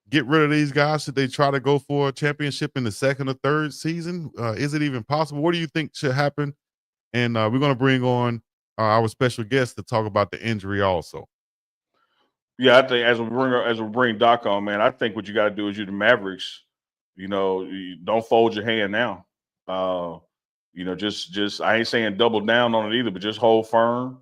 Speaker 2: get rid of these guys? Should they try to go for a championship in the second or third season? Is it even possible? What do you think should happen? And we're going to bring on our special guest to talk about the injury also.
Speaker 1: Yeah, I think as we bring Doc on, man, I think what you got to do is the Mavericks, you don't fold your hand now. Just I ain't saying double down on it either, but just hold firm.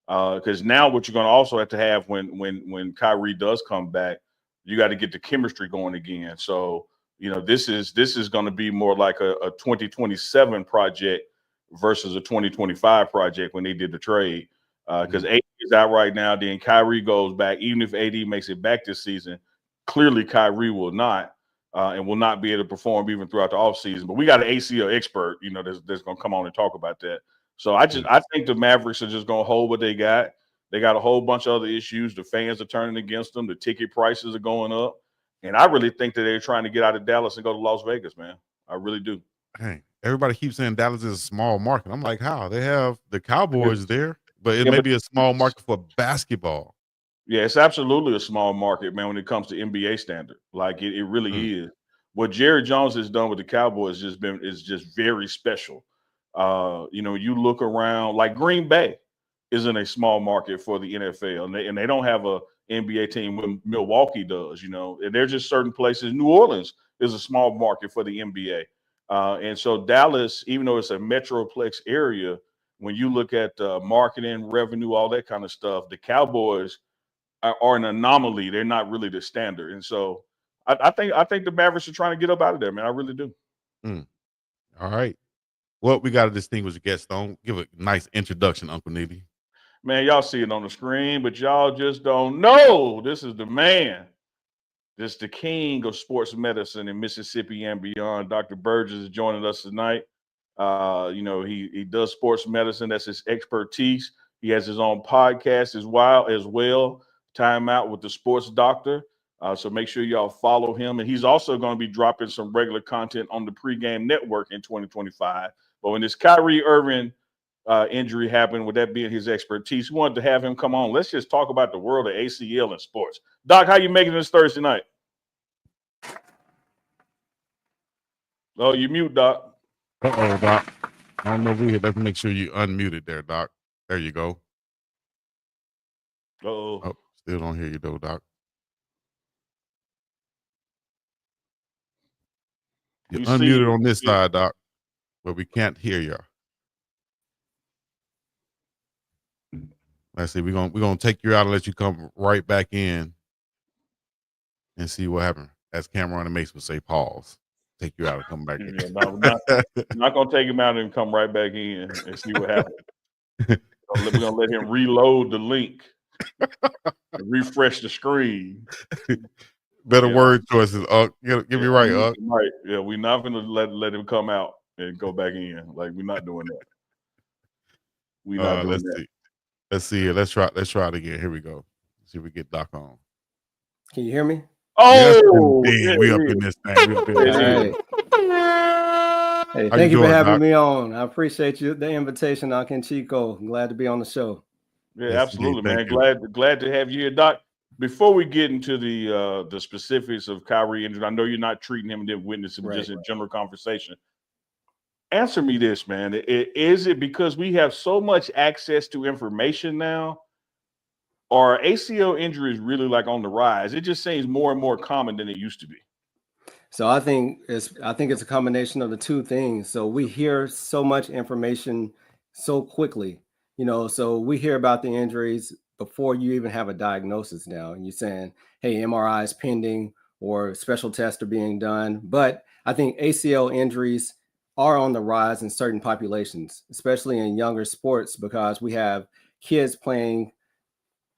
Speaker 1: Because now what you're going to also have to have when Kyrie does come back, you got to get the chemistry going again. So, this is going to be more like a 2027 project versus a 2025 project when they did the trade. Because AD is out right now, then Kyrie goes back. Even if AD makes it back this season, clearly Kyrie will not. And will not be able to perform even throughout the offseason. But we got an ACL expert, that's going to come on and talk about that. So I think the Mavericks are just gonna hold what they got. They got a whole bunch of other issues. The fans are turning against them. The ticket prices are going up. And I really think that they're trying to get out of Dallas and go to Las Vegas, man. I really do.
Speaker 2: Hey, everybody keeps saying Dallas is a small market. I'm like, how? They have the Cowboys there, but it may be a small market for basketball.
Speaker 1: Yeah, it's absolutely a small market, man, when it comes to NBA standard. Like it really is. What Jerry Jones has done with the Cowboys is just very special. You look around, like Green Bay isn't a small market for the NFL, and they don't have a NBA team when Milwaukee does, and there's just certain places. New Orleans is a small market for the NBA. And so Dallas, even though it's a metroplex area, when you look at marketing, revenue, all that kind of stuff, the Cowboys are an anomaly. They're not really the standard. And so I think the Mavericks are trying to get up out of there, man. I really do.
Speaker 2: All right. Well, we got a distinguished guest on. Give a nice introduction, Uncle Neely.
Speaker 1: Man, y'all see it on the screen, but y'all just don't know. This is the man. This is the king of sports medicine in Mississippi and beyond. Dr. Burgess is joining us tonight. He does sports medicine. That's his expertise. He has his own podcast as well. Time Out with the Sports Doctor. So make sure y'all follow him. And he's also going to be dropping some regular content on the Pregame Network in 2025. But when this Kyrie Irvin injury happened, with that being his expertise, we wanted to have him come on. Let's just talk about the world of ACL and sports. Doc, how you making this Thursday night? Oh, you mute, Doc.
Speaker 2: Uh-oh, Doc. I don't know if we here. Let's make sure you unmuted there, Doc. There you go.
Speaker 1: Uh-oh.
Speaker 2: Oh, still don't hear you though, Doc. You're unmuted on this side, Doc, but we can't hear you. Let's see. We're gonna take you out and let you come right back in and see what happened. As Cameron and Mace would say, pause. Take you out and come back in.
Speaker 1: We're not gonna take him out and come right back in and see what happened. We're gonna let him reload the link and refresh the screen.
Speaker 2: Better word choices. Give me right,
Speaker 1: Right. Yeah, we're not gonna let him come out and go back in. Like, we're not doing that. We're not doing that.
Speaker 2: Let's see here. Let's try it again. Here we go. See if we get Doc on.
Speaker 4: Can you hear me?
Speaker 1: Oh,
Speaker 2: yes, we up in this thing. We up in this thing.
Speaker 4: Hey, thank you for having me on. I appreciate the invitation, UNK CHICO. I'm glad to be on the show.
Speaker 1: Yeah, absolutely, man. Glad to have you here, Doc. Before we get into the specifics of Kyrie injury, I know you're not treating him and didn't witness him, just in general conversation. Answer me this, man. Is it because we have so much access to information now, or ACL injuries really like on the rise? It just seems more and more common than it used to be.
Speaker 4: So I think it's a combination of the two things. So we hear so much information so quickly, so we hear about the injuries before you even have a diagnosis now. And you're saying, hey, MRI is pending or special tests are being done. But I think ACL injuries are on the rise in certain populations, especially in younger sports, because we have kids playing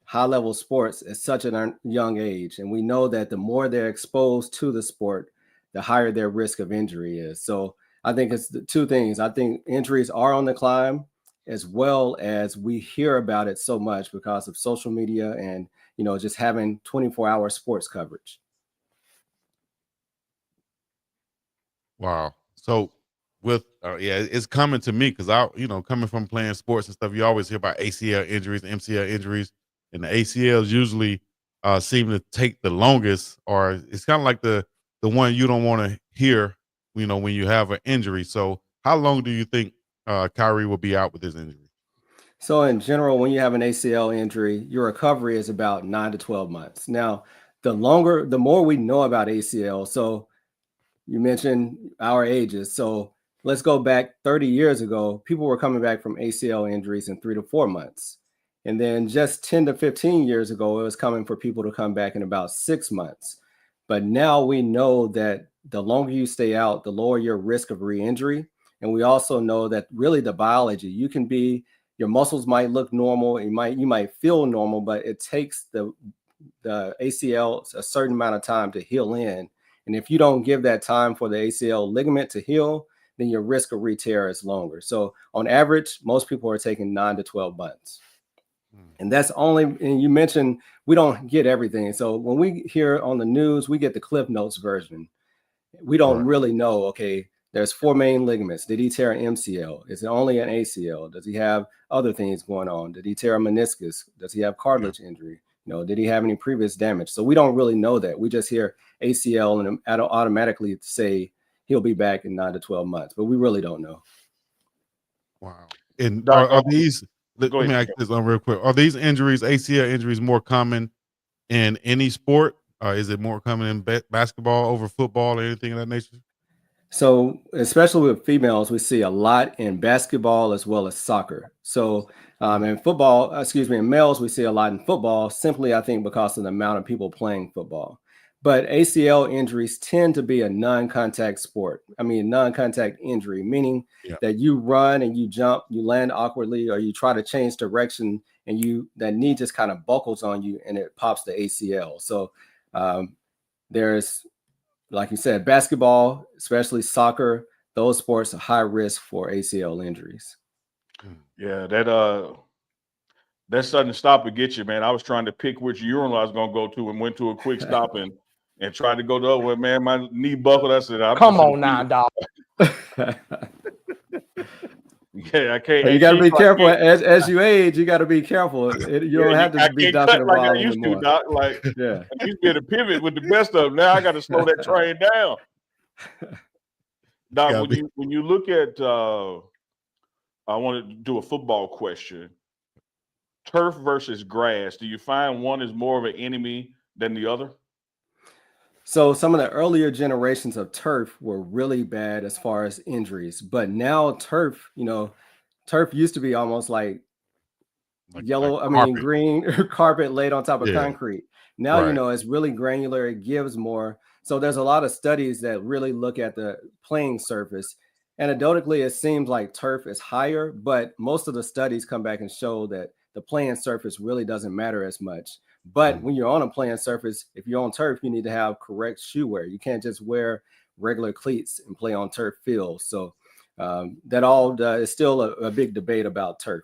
Speaker 4: high-level sports at such a young age. And we know that the more they're exposed to the sport, the higher their risk of injury is. So I think it's the two things. I think injuries are on the climb, as well as we hear about it so much because of social media and, just having 24-hour sports coverage.
Speaker 2: Wow. So with, it's coming to me because coming from playing sports and stuff, you always hear about ACL injuries, MCL injuries, and the ACLs usually seem to take the longest, or it's kind of like the one you don't want to hear, when you have an injury. So how long do you think Kyrie will be out with his injury?
Speaker 4: So in general, when you have an ACL injury, your recovery is about 9 to 12 months. Now, the more we know about ACL, so you mentioned our ages. So let's go back 30 years ago, people were coming back from ACL injuries in 3 to 4 months. And then just 10 to 15 years ago, it was coming for people to come back in about 6 months. But now we know that the longer you stay out, the lower your risk of re-injury. And we also know that really the biology, your muscles might look normal, you might feel normal, but it takes the ACL a certain amount of time to heal in. And if you don't give that time for the ACL ligament to heal, then your risk of re-tear is longer. So on average, most people are taking 9 to 12 months. And that's only, and you mentioned we don't get everything. So when we hear on the news, we get the Cliff Notes version. We don't really know, okay, there's 4 main ligaments. Did he tear an MCL? Is it only an ACL? Does he have other things going on? Did he tear a meniscus? Does he have cartilage injury? Did he have any previous damage? So we don't really know that. We just hear ACL and automatically say he'll be back in 9 to 12 months, but we really don't know.
Speaker 2: Wow. And are these, let me ask this on real quick. Are these injuries, ACL injuries, more common in any sport? Is it more common in basketball over football or anything of that nature?
Speaker 4: So especially with females, we see a lot in basketball as well as soccer. So in football, in males, we see a lot in football, simply, I think, because of the amount of people playing football. But ACL injuries tend to be a non-contact sport. I mean, non-contact injury, meaning that you run and you jump, you land awkwardly, or you try to change direction and that knee just kind of buckles on you and it pops the ACL. So there's, like you said, basketball, especially soccer, those sports are high risk for ACL injuries.
Speaker 1: Yeah, that sudden stop will get you, man. I was trying to pick which urinal I was going to go to and went to a quick stop and tried to go the other way. Man, my knee buckled. I said,
Speaker 6: come on now, dog.
Speaker 1: Yeah, I can't.
Speaker 4: You got to be careful as you age. You got to be careful. You don't have to be dunking
Speaker 1: like I
Speaker 4: around
Speaker 1: used
Speaker 4: anymore.
Speaker 1: to, Doc. Like, I used to be able to pivot with the best of them. Now I got to slow that train down. Doc, when you look at, I want to do a football question. Turf versus grass. Do you find one is more of an enemy than the other?
Speaker 4: So some of the earlier generations of turf were really bad as far as injuries, but now turf used to be almost like yellow, green carpet laid on top of concrete. Now, it's really granular. It gives more. So there's a lot of studies that really look at the playing surface. Anecdotally, it seems like turf is higher, but most of the studies come back and show that the playing surface really doesn't matter as much. But when you're on a playing surface, if you're on turf, you need to have correct shoe wear. You can't just wear regular cleats and play on turf fields. So that all is still a big debate about turf.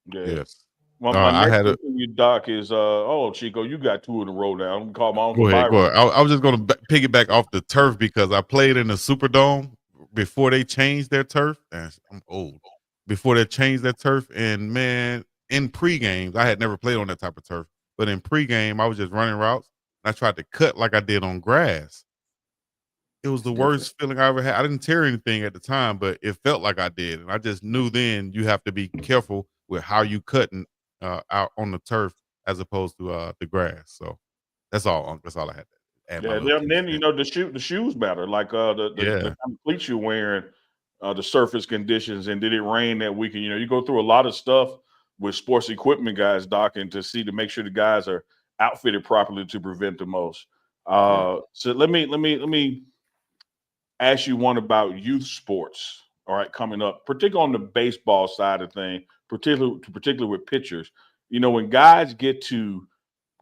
Speaker 1: Yeah.
Speaker 2: Yes.
Speaker 1: Well, my next thing you, Doc, is Chico, you got 2 in a row now. I'm gonna call my uncle.
Speaker 2: Go ahead. I was just going to piggyback off the turf because I played in the Superdome before they changed their turf. And I'm old. Before they changed their turf, and man, in pre-games, I had never played on that type of turf. But in pregame, I was just running routes. And I tried to cut like I did on grass. It was the worst feeling I ever had. I didn't tear anything at the time, but it felt like I did. And I just knew then you have to be careful with how you cutting out on the turf as opposed to the grass. So that's all. That's all I had to add.
Speaker 1: Then the shoes matter. Like the kind of cleats you're wearing, the surface conditions, and did it rain that weekend? You go through a lot of stuff with sports equipment guys, Doc, and to make sure the guys are outfitted properly to prevent the most. So let me ask you one about youth sports. All right, coming up, particularly on the baseball side of things, particularly with pitchers. When guys get to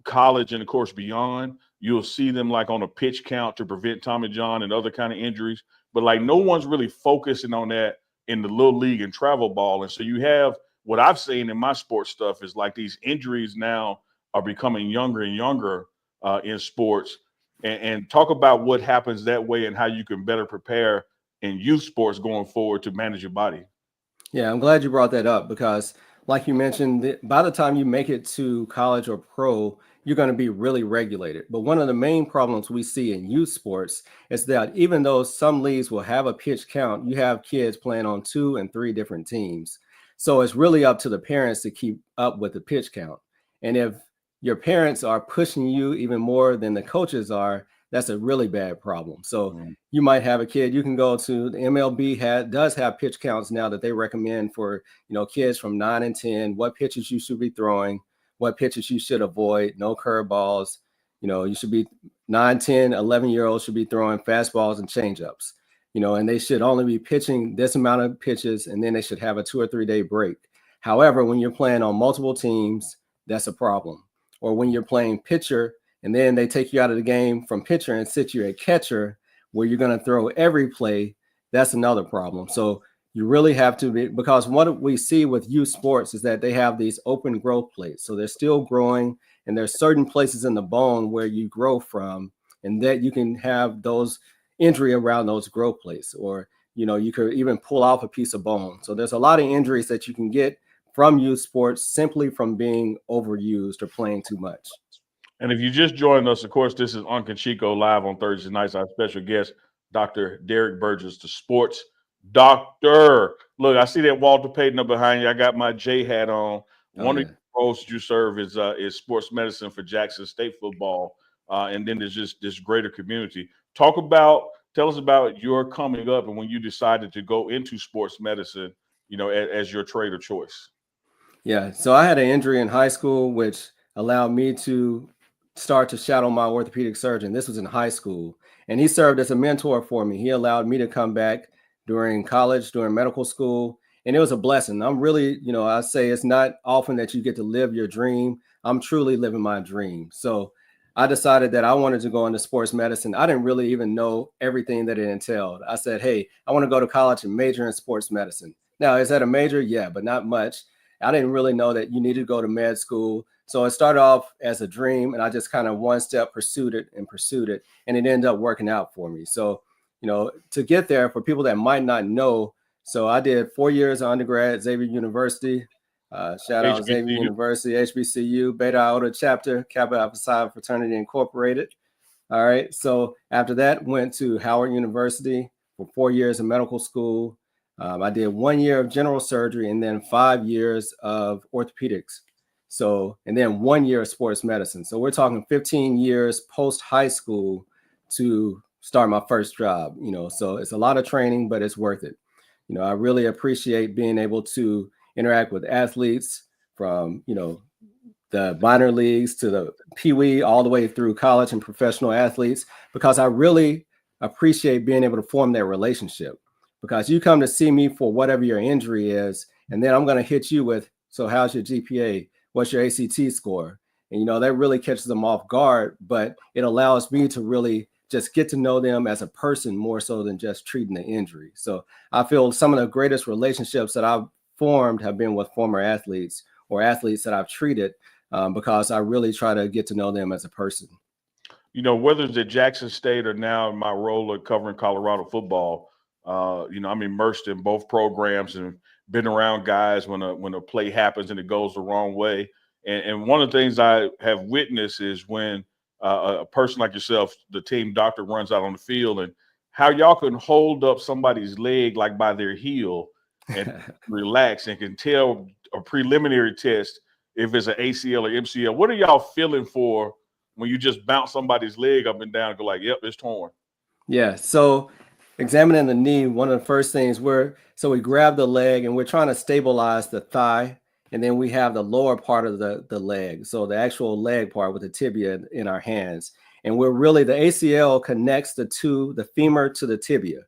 Speaker 1: college and of course beyond, you'll see them like on a pitch count to prevent Tommy John and other kind of injuries. But like no one's really focusing on that in the little league and travel ball, and so you have. What I've seen in my sports stuff is like these injuries now are becoming younger and younger in sports, and talk about what happens that way and how you can better prepare in youth sports going forward to manage your body.
Speaker 4: Yeah, I'm glad you brought that up because like you mentioned, by the time you make it to college or pro, you're going to be really regulated. But one of the main problems we see in youth sports is that even though some leagues will have a pitch count, you have kids playing on 2 and 3 different teams. So it's really up to the parents to keep up with the pitch count. And if your parents are pushing you even more than the coaches are, that's a really bad problem. So you might have a kid, you can go to the MLB does have pitch counts now that they recommend for, kids from 9 and 10, what pitches you should be throwing, what pitches you should avoid, no curveballs. You should be 9, 10, 11-year-olds should be throwing fastballs and changeups. And they should only be pitching this amount of pitches, and then they should have a 2 or 3 day break. However, when you're playing on multiple teams, that's a problem. Or when you're playing pitcher, and then they take you out of the game from pitcher and sit you at catcher, where you're going to throw every play, that's another problem. So you really have to be, because what we see with youth sports is that they have these open growth plates. So they're still growing, and there's certain places in the bone where you grow from, and that you can have those injury around those growth plates, or, you know, you could even pull off a piece of bone. So there's a lot of injuries that you can get from youth sports simply from being overused or playing too much.
Speaker 1: And if you just joined us, of course, this is UNK and CHICO live on Thursday nights. Our special guest, Dr. Derrick Burgess, the sports doctor. Look, I see that Walter Payton up behind you. I got my J hat on. One of the roles you serve is sports medicine for Jackson State football, and then there's just this greater community. Tell us about your coming up and when you decided to go into sports medicine, you know, as your trade of choice.
Speaker 4: Yeah, so I had an injury in high school, which allowed me to start to shadow my orthopedic surgeon. This was in high school, and he served as a mentor for me. He allowed me to come back during college, during medical school, and it was a blessing. I'm really, you know, I say it's not often that you get to live your dream. I'm truly living my dream. So I decided that I wanted to go into sports medicine. I didn't really even know everything that it entailed. I said, hey, I want to go to college and major in sports medicine. Now, is that a major? Yeah, but not much. I didn't really know that you needed to go to med school. So it started off as a dream, and I just kind of one step pursued it, and it ended up working out for me. So, you know, to get there, for people that might not know, so I did 4 years of undergrad at Xavier University. Shout out Xavier University, HBCU, Beta Iota chapter, Kappa Alpha Psi Fraternity Incorporated. All right. So after that, went to Howard University for 4 years of medical school. I did 1 year of general surgery and then 5 years of orthopedics. So, and then 1 year of sports medicine. So we're talking 15 years post high school to start my first job, you know, so it's a lot of training, but it's worth it. You know, I really appreciate being able to interact with athletes from, you know, the minor leagues to the Pee-wee, all the way through college and professional athletes, because I really appreciate being able to form that relationship. Because you come to see me for whatever your injury is, and then I'm going to hit you with, so how's your GPA? What's your ACT score? And, you know, that really catches them off guard, but it allows me to really just get to know them as a person more so than just treating the injury. So I feel some of the greatest relationships that I've formed have been with former athletes or athletes that I've treated, because I really try to get to know them as a person.
Speaker 1: You know, whether it's at Jackson State or now in my role of covering Colorado football, you know, I'm immersed in both programs and been around guys when a play happens and it goes the wrong way. And one of the things I have witnessed is when a person like yourself, the team doctor, runs out on the field, and how y'all can hold up somebody's leg like by their heel and relax and can tell a preliminary test if it's an ACL or MCL. What are y'all feeling for when you just bounce somebody's leg up and down and go like, yep, it's torn?
Speaker 4: Yeah. So examining the knee, one of the first things we grab the leg and we're trying to stabilize the thigh. And then we have the lower part of the leg. So the actual leg part with the tibia in our hands. And we're really, the ACL connects the femur to the tibia.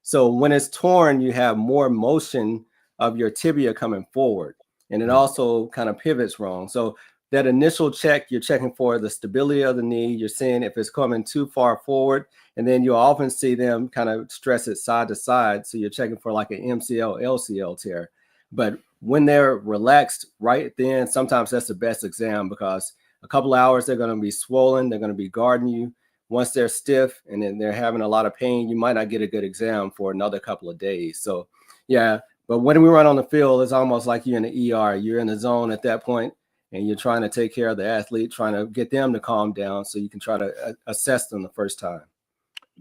Speaker 4: So when it's torn, you have more motion of your tibia coming forward. And it also kind of pivots wrong. So that initial check, you're checking for the stability of the knee. You're seeing if it's coming too far forward. And then you'll often see them kind of stress it side to side. So you're checking for like an MCL, LCL tear. But when they're relaxed right then, sometimes that's the best exam, because a couple of hours, they're going to be swollen. They're going to be guarding you. Once they're stiff and then they're having a lot of pain, you might not get a good exam for another couple of days. So, yeah. But when we run on the field, it's almost like you're in the ER. You're in the zone at that point, and you're trying to take care of the athlete, trying to get them to calm down so you can try to assess them the first time.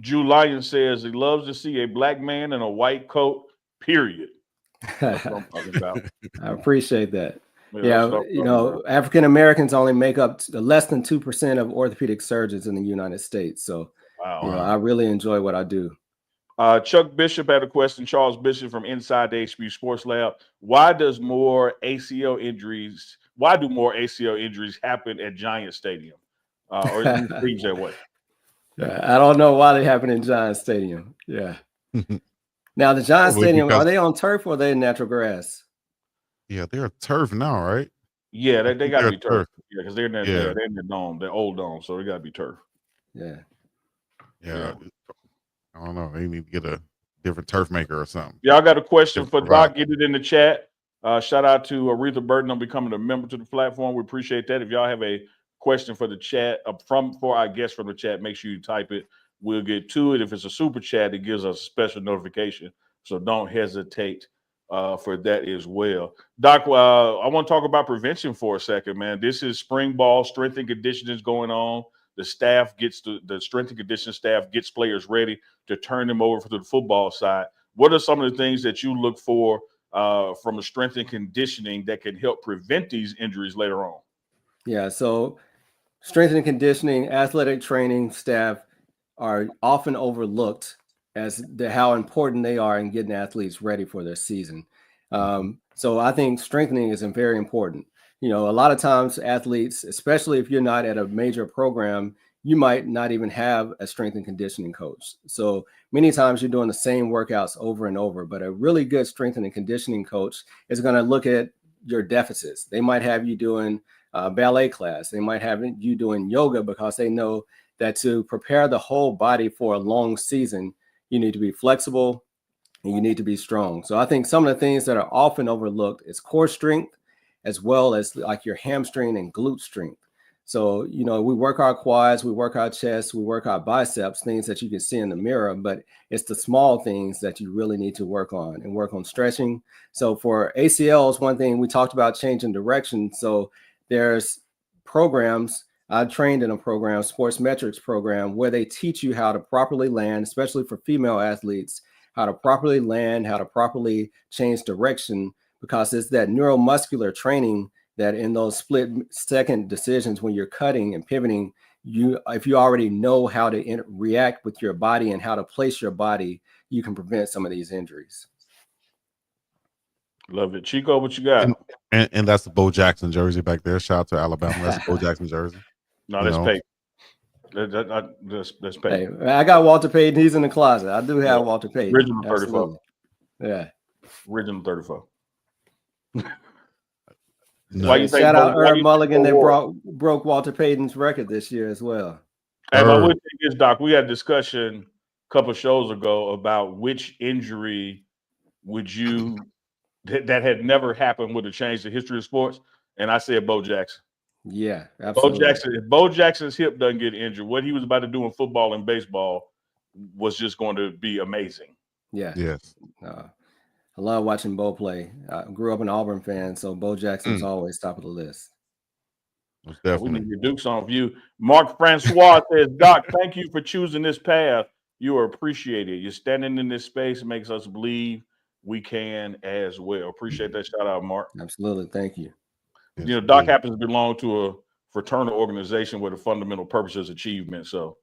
Speaker 1: Drew Lyon says he loves to see a black man in a white coat, period. That's what I'm talking about.
Speaker 4: I appreciate that. Yeah, you know, African Americans only make up less than 2% of orthopedic surgeons in the United States. So, wow, you know, I really enjoy what I do.
Speaker 1: Chuck Bishop had a question. Charles Bishop from Inside the HBU Sports Lab. Why do more ACL injuries happen at Giant Stadium? Or it seems that way?
Speaker 4: I don't know why they happen in Giant Stadium. Yeah. Now the Giant Stadium, are they on turf or are they in natural grass?
Speaker 2: Yeah, they're turf now, right?
Speaker 1: Yeah, they got to be turf. Yeah, because they're in the dome, the old dome, so they got to be turf.
Speaker 4: Yeah.
Speaker 2: I don't know. They need to get a different turf maker or something.
Speaker 1: Y'all got a question for
Speaker 2: Right.
Speaker 1: Doc? Get it in the chat. Shout out to Aretha Burton on becoming a member to the platform. We appreciate that. If y'all have a question for the chat for our guests from the chat, make sure you type it. We'll get to it. If it's a super chat, it gives us a special notification. So don't hesitate for that as well. Doc, I want to talk about prevention for a second, man. This is spring ball, strength and conditioning is going on. The staff gets the strength and conditioning staff gets players ready to turn them over to the football side. What are some of the things that you look for from a strength and conditioning that can help prevent these injuries later on?
Speaker 4: Yeah, so strength and conditioning, athletic training staff are often overlooked as how important they are in getting athletes ready for their season. So I think strengthening is very important. You know, a lot of times athletes, especially if you're not at a major program, you might not even have a strength and conditioning coach. So many times you're doing the same workouts over and over, but a really good strength and conditioning coach is going to look at your deficits. They might have you doing ballet class. They might have you doing yoga because they know that to prepare the whole body for a long season, you need to be flexible and you need to be strong. So I think some of the things that are often overlooked is core strength, as well as like your hamstring and glute strength. So, you know, we work our quads, we work our chest, we work our biceps, things that you can see in the mirror, but it's the small things that you really need to work on and work on stretching. So for ACLs, one thing we talked about changing direction. So there's programs, I trained in a program, sports metrics program, where they teach you how to properly land, especially for female athletes, how to properly land, how to properly change direction, because it's that neuromuscular training that in those split second decisions when you're cutting and pivoting, if you already know how to react with your body and how to place your body, you can prevent some of these injuries.
Speaker 1: Love it. Chico, what you got?
Speaker 2: And that's the Bo Jackson jersey back there. Shout out to Alabama. That's the Bo Jackson jersey.
Speaker 1: No, that's Peyton. That's Peyton.
Speaker 4: Hey, I got Walter Payton. He's in the closet. I do have Walter Payton.
Speaker 1: Original 34.
Speaker 4: Absolutely. Yeah.
Speaker 1: Original 34.
Speaker 2: No.
Speaker 1: Why you think
Speaker 4: Shout out Irv
Speaker 1: Bo
Speaker 4: Mulligan that
Speaker 1: Ward?
Speaker 4: broke Walter Payton's record this year as well.
Speaker 1: Hey, but one thing is, Doc, we had a discussion a couple of shows ago about which injury would you that had never happened would have changed the history of sports, and I said Bo Jackson.
Speaker 4: Yeah, absolutely.
Speaker 1: If Bo Jackson's hip doesn't get injured, what he was about to do in football and baseball was just going to be amazing.
Speaker 4: Yeah.
Speaker 2: Yes.
Speaker 4: I love watching Bo play. I grew up an Auburn fan, so Bo Jackson's always top of the list.
Speaker 2: Most
Speaker 1: We
Speaker 2: definitely.
Speaker 1: need your Dukes on view. Mark Francois says, Doc, thank you for choosing this path. You are appreciated. You're standing in this space. It makes us believe we can as well. Appreciate that shout out, Mark.
Speaker 4: Absolutely. Thank you.
Speaker 2: Yes,
Speaker 1: You know, Doc
Speaker 2: indeed.
Speaker 1: happens to belong to a fraternal organization where the fundamental purpose is achievement. So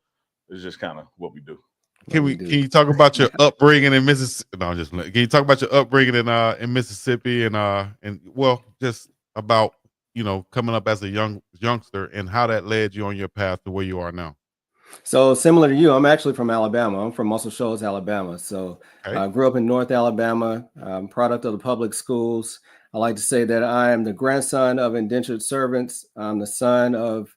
Speaker 1: it's just kind of what we do.
Speaker 2: Can you talk about your upbringing in Mississippi? No, can you talk about your upbringing in Mississippi and well, just about, you know, coming up as a youngster and how that led you on your path to where you are now?
Speaker 4: So similar to you, I'm actually from Alabama. I'm from Muscle Shoals, Alabama. So I grew up in North Alabama, product of the public schools. I like to say that I am the grandson of indentured servants. I'm the son of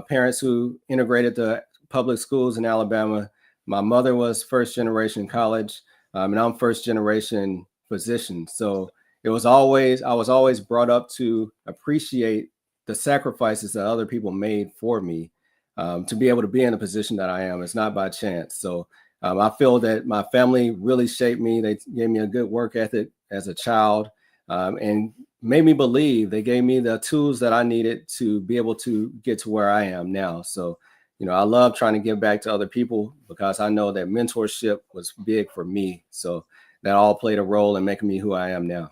Speaker 4: parents who integrated the public schools in Alabama. My mother was first generation college, and I'm first generation physician. So I was always brought up to appreciate the sacrifices that other people made for me to be able to be in the position that I am. It's not by chance. So I feel that my family really shaped me. They gave me a good work ethic as a child and made me believe. They gave me the tools that I needed to be able to get to where I am now. So, you know, I love trying to give back to other people because I know that mentorship was big for me. So that all played a role in making me who I am now.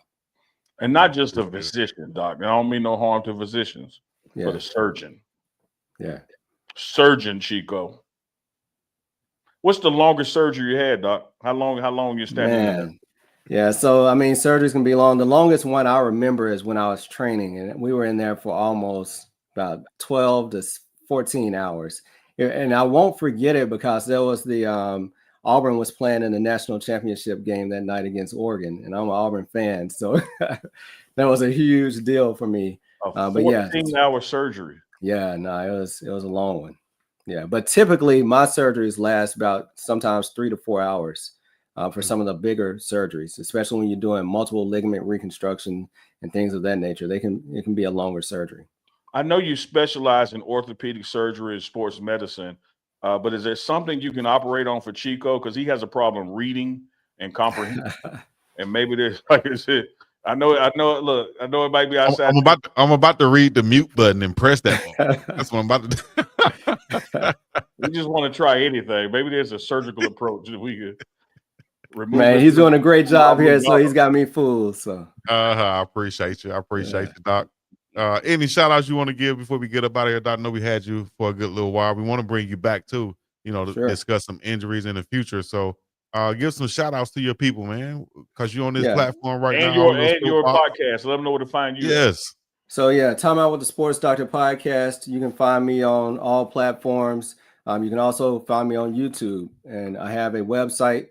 Speaker 1: And not just a physician, Doc. I don't mean no harm to physicians, but a surgeon.
Speaker 4: Yeah.
Speaker 1: Surgeon, Chico. What's the longest surgery you had, Doc? How long you standing in there?
Speaker 4: Yeah, so I mean, surgeries can be long. The longest one I remember is when I was training, and we were in there for almost about 12 to 14 hours. And I won't forget it because there was the Auburn was playing in the national championship game that night against Oregon, and I'm an Auburn fan, so that was a huge deal for me.
Speaker 1: But yeah, 14-hour surgery.
Speaker 4: Yeah, no, it was a long one. Yeah, but typically my surgeries last about sometimes 3 to 4 hours. for some of the bigger surgeries, especially when you're doing multiple ligament reconstruction and things of that nature. It can be a longer surgery.
Speaker 1: I know you specialize in orthopedic surgery and sports medicine, but is there something you can operate on for Chico? Because he has a problem reading and comprehending. And maybe there's, like I said, I know. Look, I know it might be outside.
Speaker 2: I'm about to read the mute button and press that one. That's what I'm about to do.
Speaker 1: We just want to try anything. Maybe there's a surgical approach that we could remove.
Speaker 4: Man, he's doing a great job here, so he's got me fooled. So
Speaker 2: I appreciate you. I appreciate you, Doc. Any shout outs you want to give before we get up out of here, Doc? I know we had you for a good little while. We want to bring you back too, to discuss some injuries in the future. So give some shout outs to your people, man, because you're on this platform right now.
Speaker 1: And your podcast. Let them know where to find you.
Speaker 2: Yes.
Speaker 4: So Time Out with the Sports Doctor podcast. You can find me on all platforms. You can also find me on YouTube, and I have a website,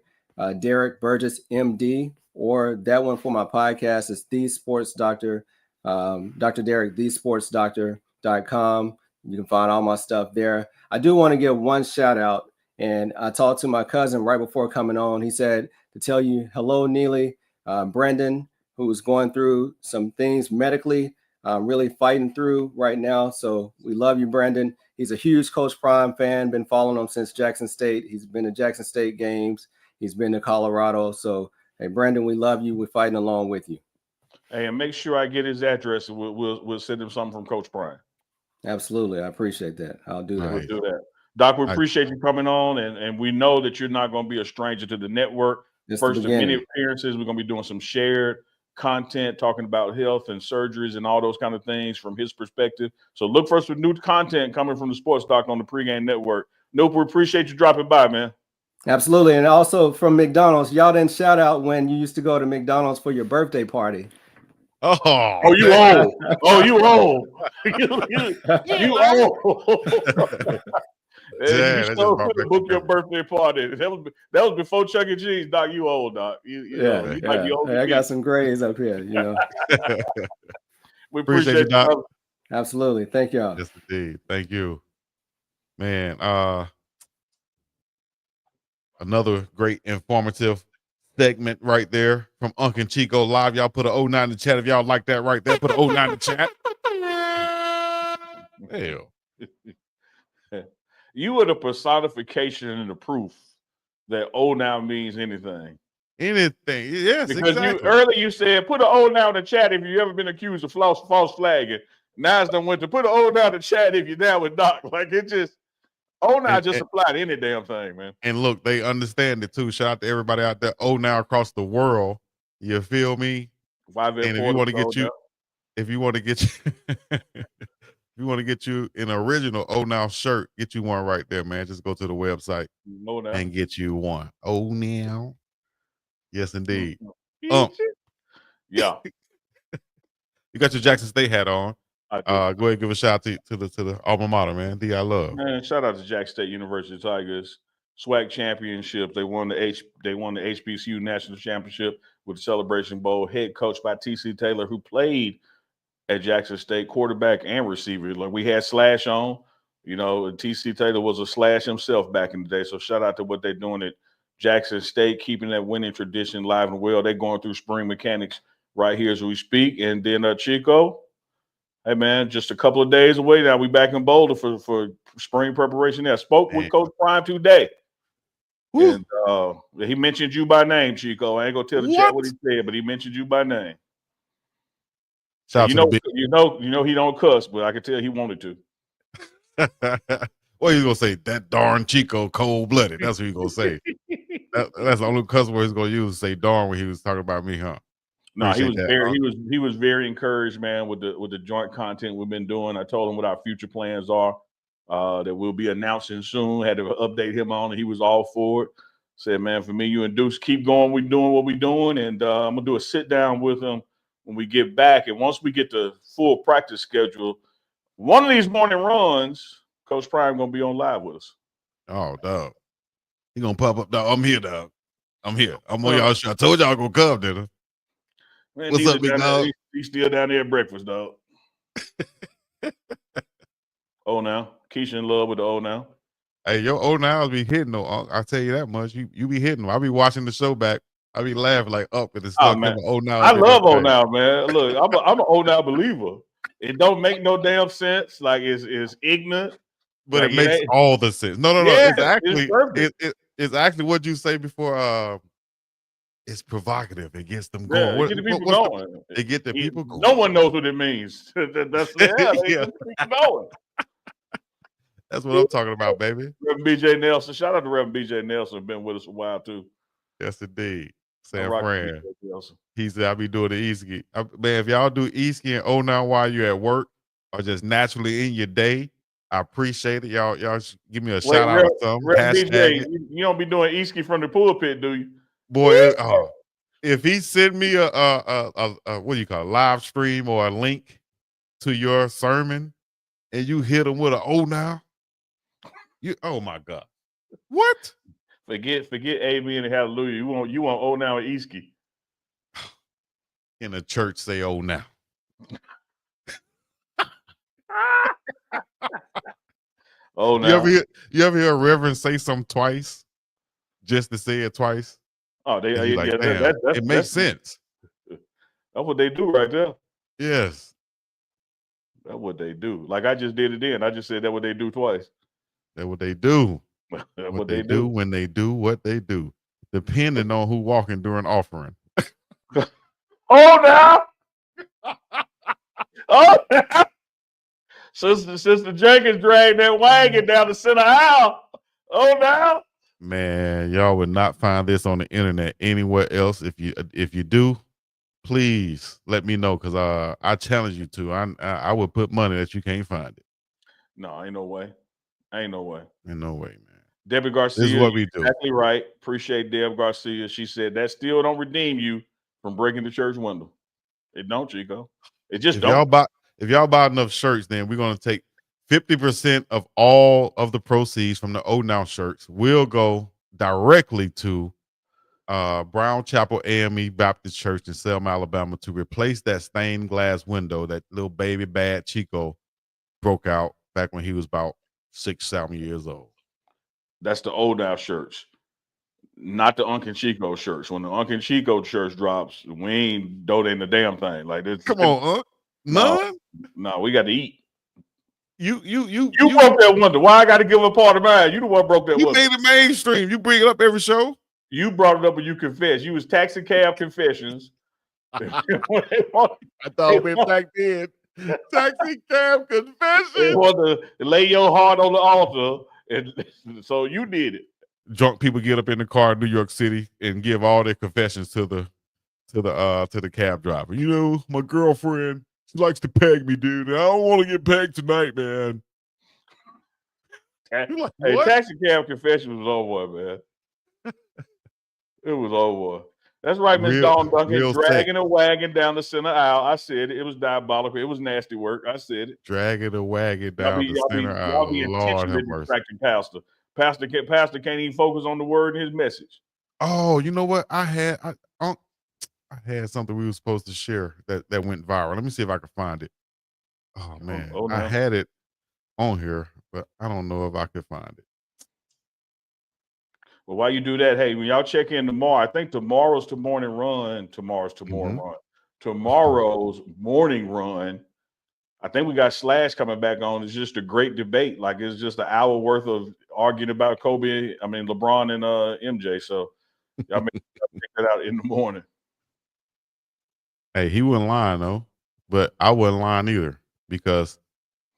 Speaker 4: Derrick Burgess MD, or that one for my podcast is The Sports Doctor, Dr. Derrick, thesportsdoctor.com. You can find all my stuff there. I do want to give one shout out, and I talked to my cousin right before coming on. He said to tell you hello, Neely, Brendan, who's going through some things medically, really fighting through right now. So we love you, Brendan. He's a huge Coach Prime fan, been following him since Jackson State. He's been to Jackson State games. He's been to Colorado. So, hey, Brendan, we love you. We're fighting along with you.
Speaker 1: Hey, and make sure I get his address, and we'll send him something from Coach Prime.
Speaker 4: Absolutely. I appreciate that. I'll do that.
Speaker 1: We'll do that. Doc, we appreciate you coming on, and we know that you're not going to be a stranger to the network. First of many appearances, we're going to be doing some shared content, talking about health and surgeries and all those kind of things from his perspective. So look for some new content coming from the Sports Doc on the Pregame Network. Nope, we appreciate you dropping by, man.
Speaker 4: Absolutely. And also from McDonald's, y'all didn't shout out when you used to go to McDonald's for your birthday party.
Speaker 1: Oh, you old. Oh, you old. you old. You still couldn't book your birthday party. That was before Chuck E. Cheese, Doc. You old, Doc. You might be old.
Speaker 4: Hey, I got some grades up here,
Speaker 1: We appreciate you, Doc.
Speaker 4: Absolutely. Thank y'all.
Speaker 2: Yes, indeed. Thank you. Man, another great informative segment right there from UNK and CHICO live. Y'all put an 09 in the chat if y'all like that right there. Put an 09 in the chat. Hell.
Speaker 1: You are the personification and the proof that now means anything.
Speaker 2: Anything. Yes,
Speaker 1: because earlier you said put an now in the chat if you've ever been accused of false flagging. Now it's done went to put an now in the chat if you're down with Doc. Like it just now just apply to any damn thing, man.
Speaker 2: And look, they understand it too. Shout out to everybody out there. Now across the world. You feel me? And if you want to get you, if you want to get you an original now shirt, get you one right there, man. Just go to the website and get you one. Now. Yes, indeed.
Speaker 1: Yeah.
Speaker 2: You got your Jackson State hat on. Go ahead and give a shout out to the alma mater, man. I love.
Speaker 1: Man, shout out to Jackson State University Tigers. SWAC championship. They won the HBCU National Championship with the Celebration Bowl. Head coached by TC Taylor, who played at Jackson State, quarterback and receiver. Like we had Slash on, TC Taylor was a Slash himself back in the day. So shout out to what they're doing at Jackson State, keeping that winning tradition alive and well. They're going through spring mechanics right here as we speak. And then Chico, hey man, just a couple of days away now. We back in Boulder for spring preparation. There, spoke with Coach Prime today. Woo. And he mentioned you by name, Chico. I ain't gonna tell the chat what he said, but he mentioned you by name. So you know he don't cuss, but I could tell he wanted to.
Speaker 2: Well, he's gonna say that darn Chico cold-blooded. That's what he's gonna say. That's the only cuss word he's gonna use. Say darn when he was talking about me, huh?
Speaker 1: No, he was very encouraged, man, with the joint content we've been doing. I told him what our future plans are that we'll be announcing soon. Had to update him on it. He was all for it. Said, man, for me, you and Deuce keep going. We're doing what we're doing, and I'm gonna do a sit down with him when we get back. And once we get the full practice schedule, one of these morning runs, Coach Prime gonna be on live with us.
Speaker 2: Oh, dog. He gonna pop up, dog. I'm here, dog. I'm here. I'm on y'all show. I told y'all gonna come, didn't I?
Speaker 1: Man,
Speaker 2: what's up, big dog?
Speaker 1: He's still down there at breakfast, dog. Now. Keisha in love with the now.
Speaker 2: Hey, your old now be hitting though. I'll tell you that much. You be hitting. I'll be watching the show back. I be laughing like up and it's
Speaker 1: Oh
Speaker 2: stuff
Speaker 1: man,
Speaker 2: coming. Oh now
Speaker 1: I love old now, man. Look, I'm an old now believer. It don't make no damn sense. Like it's ignorant.
Speaker 2: But
Speaker 1: Like
Speaker 2: it
Speaker 1: it
Speaker 2: makes
Speaker 1: ain't.
Speaker 2: all the sense. No.
Speaker 1: Yeah,
Speaker 2: It's
Speaker 1: it's
Speaker 2: actually
Speaker 1: perfect.
Speaker 2: it's actually what you say before. It's provocative. It gets them going.
Speaker 1: Yeah, it get the people
Speaker 2: What's
Speaker 1: going.
Speaker 2: it get the people going?
Speaker 1: No one knows what it means. That's yeah, it
Speaker 2: Yeah,
Speaker 1: get the people going.
Speaker 2: that's what I'm talking about, baby.
Speaker 1: Reverend BJ Nelson. Shout out to Reverend BJ Nelson. Been with us a while too.
Speaker 2: Yes, indeed.
Speaker 1: I
Speaker 2: San
Speaker 1: rock with
Speaker 2: Fran.
Speaker 1: BJ Nelson.
Speaker 2: He said, I'll be doing the e-ski. Man, if y'all do e-ski and now while you're at work or just naturally in your day, I appreciate it. Y'all give me a shout out or something.
Speaker 1: Reverend BJ,
Speaker 2: Hashtag it.
Speaker 1: you don't be doing e-ski from the pulpit, do you?
Speaker 2: Boy, if he sent me a what do you call it, live stream or a link to your sermon and you hit him with a now, oh my God. What?
Speaker 1: Forget amen and hallelujah. You want now and e-ski.
Speaker 2: In the church say now.
Speaker 1: Oh now.
Speaker 2: You ever hear a reverend say something twice just to say it twice?
Speaker 1: Oh,
Speaker 2: And you like, damn, it makes sense.
Speaker 1: That's what they do right there.
Speaker 2: Yes.
Speaker 1: That's what they do. Like I just did it then. I just said that what they do twice.
Speaker 2: That's what they do.
Speaker 1: That's
Speaker 2: what they do when they do what they do, depending on who walking during offering.
Speaker 1: Oh now. Oh now. Sister Jenkins dragged that wagon down the center aisle. Oh now.
Speaker 2: Man, y'all would not find this on the internet anywhere else. If you do, please let me know because I challenge you to. I would put money that you can't find it.
Speaker 1: No, ain't no way. Ain't no way.
Speaker 2: Ain't no way, man.
Speaker 1: Debbie Garcia,
Speaker 2: this is what we do.
Speaker 1: Exactly right. Appreciate Deb Garcia. She said that still don't redeem you from breaking the church window. It don't, Chico. It just don't.
Speaker 2: If y'all buy enough shirts, then we're gonna take 50% of all of the proceeds from the now shirts will go directly to Brown Chapel AME Baptist Church in Selma, Alabama, to replace that stained glass window that little baby bad Chico broke out back when he was about 6-7 years old.
Speaker 1: That's the now shirts, not the UNK and CHICO shirts. When the UNK and CHICO shirts drops, we ain't donating the damn thing. Like this.
Speaker 2: Come on, none.
Speaker 1: No, we got to eat.
Speaker 2: You
Speaker 1: broke that window. Why I got to give a part of mine? You the one broke that window.
Speaker 2: You made it mainstream. You bring it up every show.
Speaker 1: You brought it up when you confessed. You was taxi cab confessions.
Speaker 2: I thought we back then. Taxi cab confessions.
Speaker 1: They want to lay your heart on the altar, and so you did it.
Speaker 2: Drunk people get up in the car in New York City and give all their confessions to the cab driver. You know, my girlfriend, she likes to peg me, dude. I don't want to get pegged tonight, man.
Speaker 1: Like, hey, taxi cab confession was over, man. It was over. That's right, Miss Dawn Duncan, dragging a wagon down the center aisle. I said it. It was diabolical. It was nasty work. I said it.
Speaker 2: Dragging a wagon down the center aisle.
Speaker 1: Y'all be intentionally distracting Pastor. Pastor can't even focus on the word in his message.
Speaker 2: Oh, you know what? I had something we were supposed to share that went viral. Let me see if I can find it. Oh man, no. I had it on here, but I don't know if I could find it.
Speaker 1: Well, while you do that, hey, when y'all check in tomorrow, I think tomorrow's to morning run. Tomorrow's morning run. I think we got Slash coming back on. It's just a great debate. Like it's just an hour worth of arguing about LeBron and MJ. So y'all check that out in the morning.
Speaker 2: Hey, he wasn't lying though, but I wasn't lying either because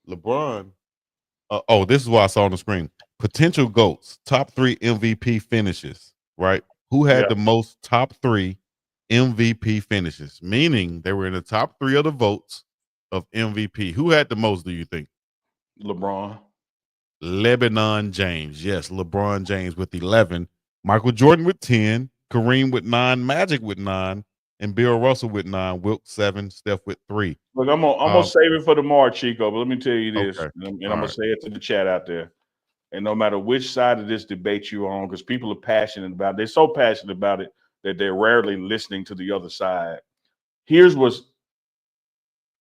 Speaker 2: LeBron. This is what I saw on the screen. Potential GOATs, top 3 MVP finishes, right? Who had the most top 3 MVP finishes? Meaning they were in the top 3 of the votes of MVP. Who had the most, do you think?
Speaker 1: LeBron.
Speaker 2: Lebanon James. Yes, LeBron James with 11. Michael Jordan with 10. Kareem with 9. Magic with 9. And Bill Russell with 9. Wilt 7. Steph with 3.
Speaker 1: Look, I'm gonna save it for tomorrow, Chico. But let me tell you this,
Speaker 2: okay.
Speaker 1: and I'm gonna say it to the chat out there. And no matter which side of this debate you're on, because people are passionate about it, they're so passionate about it that they're rarely listening to the other side. Here's what's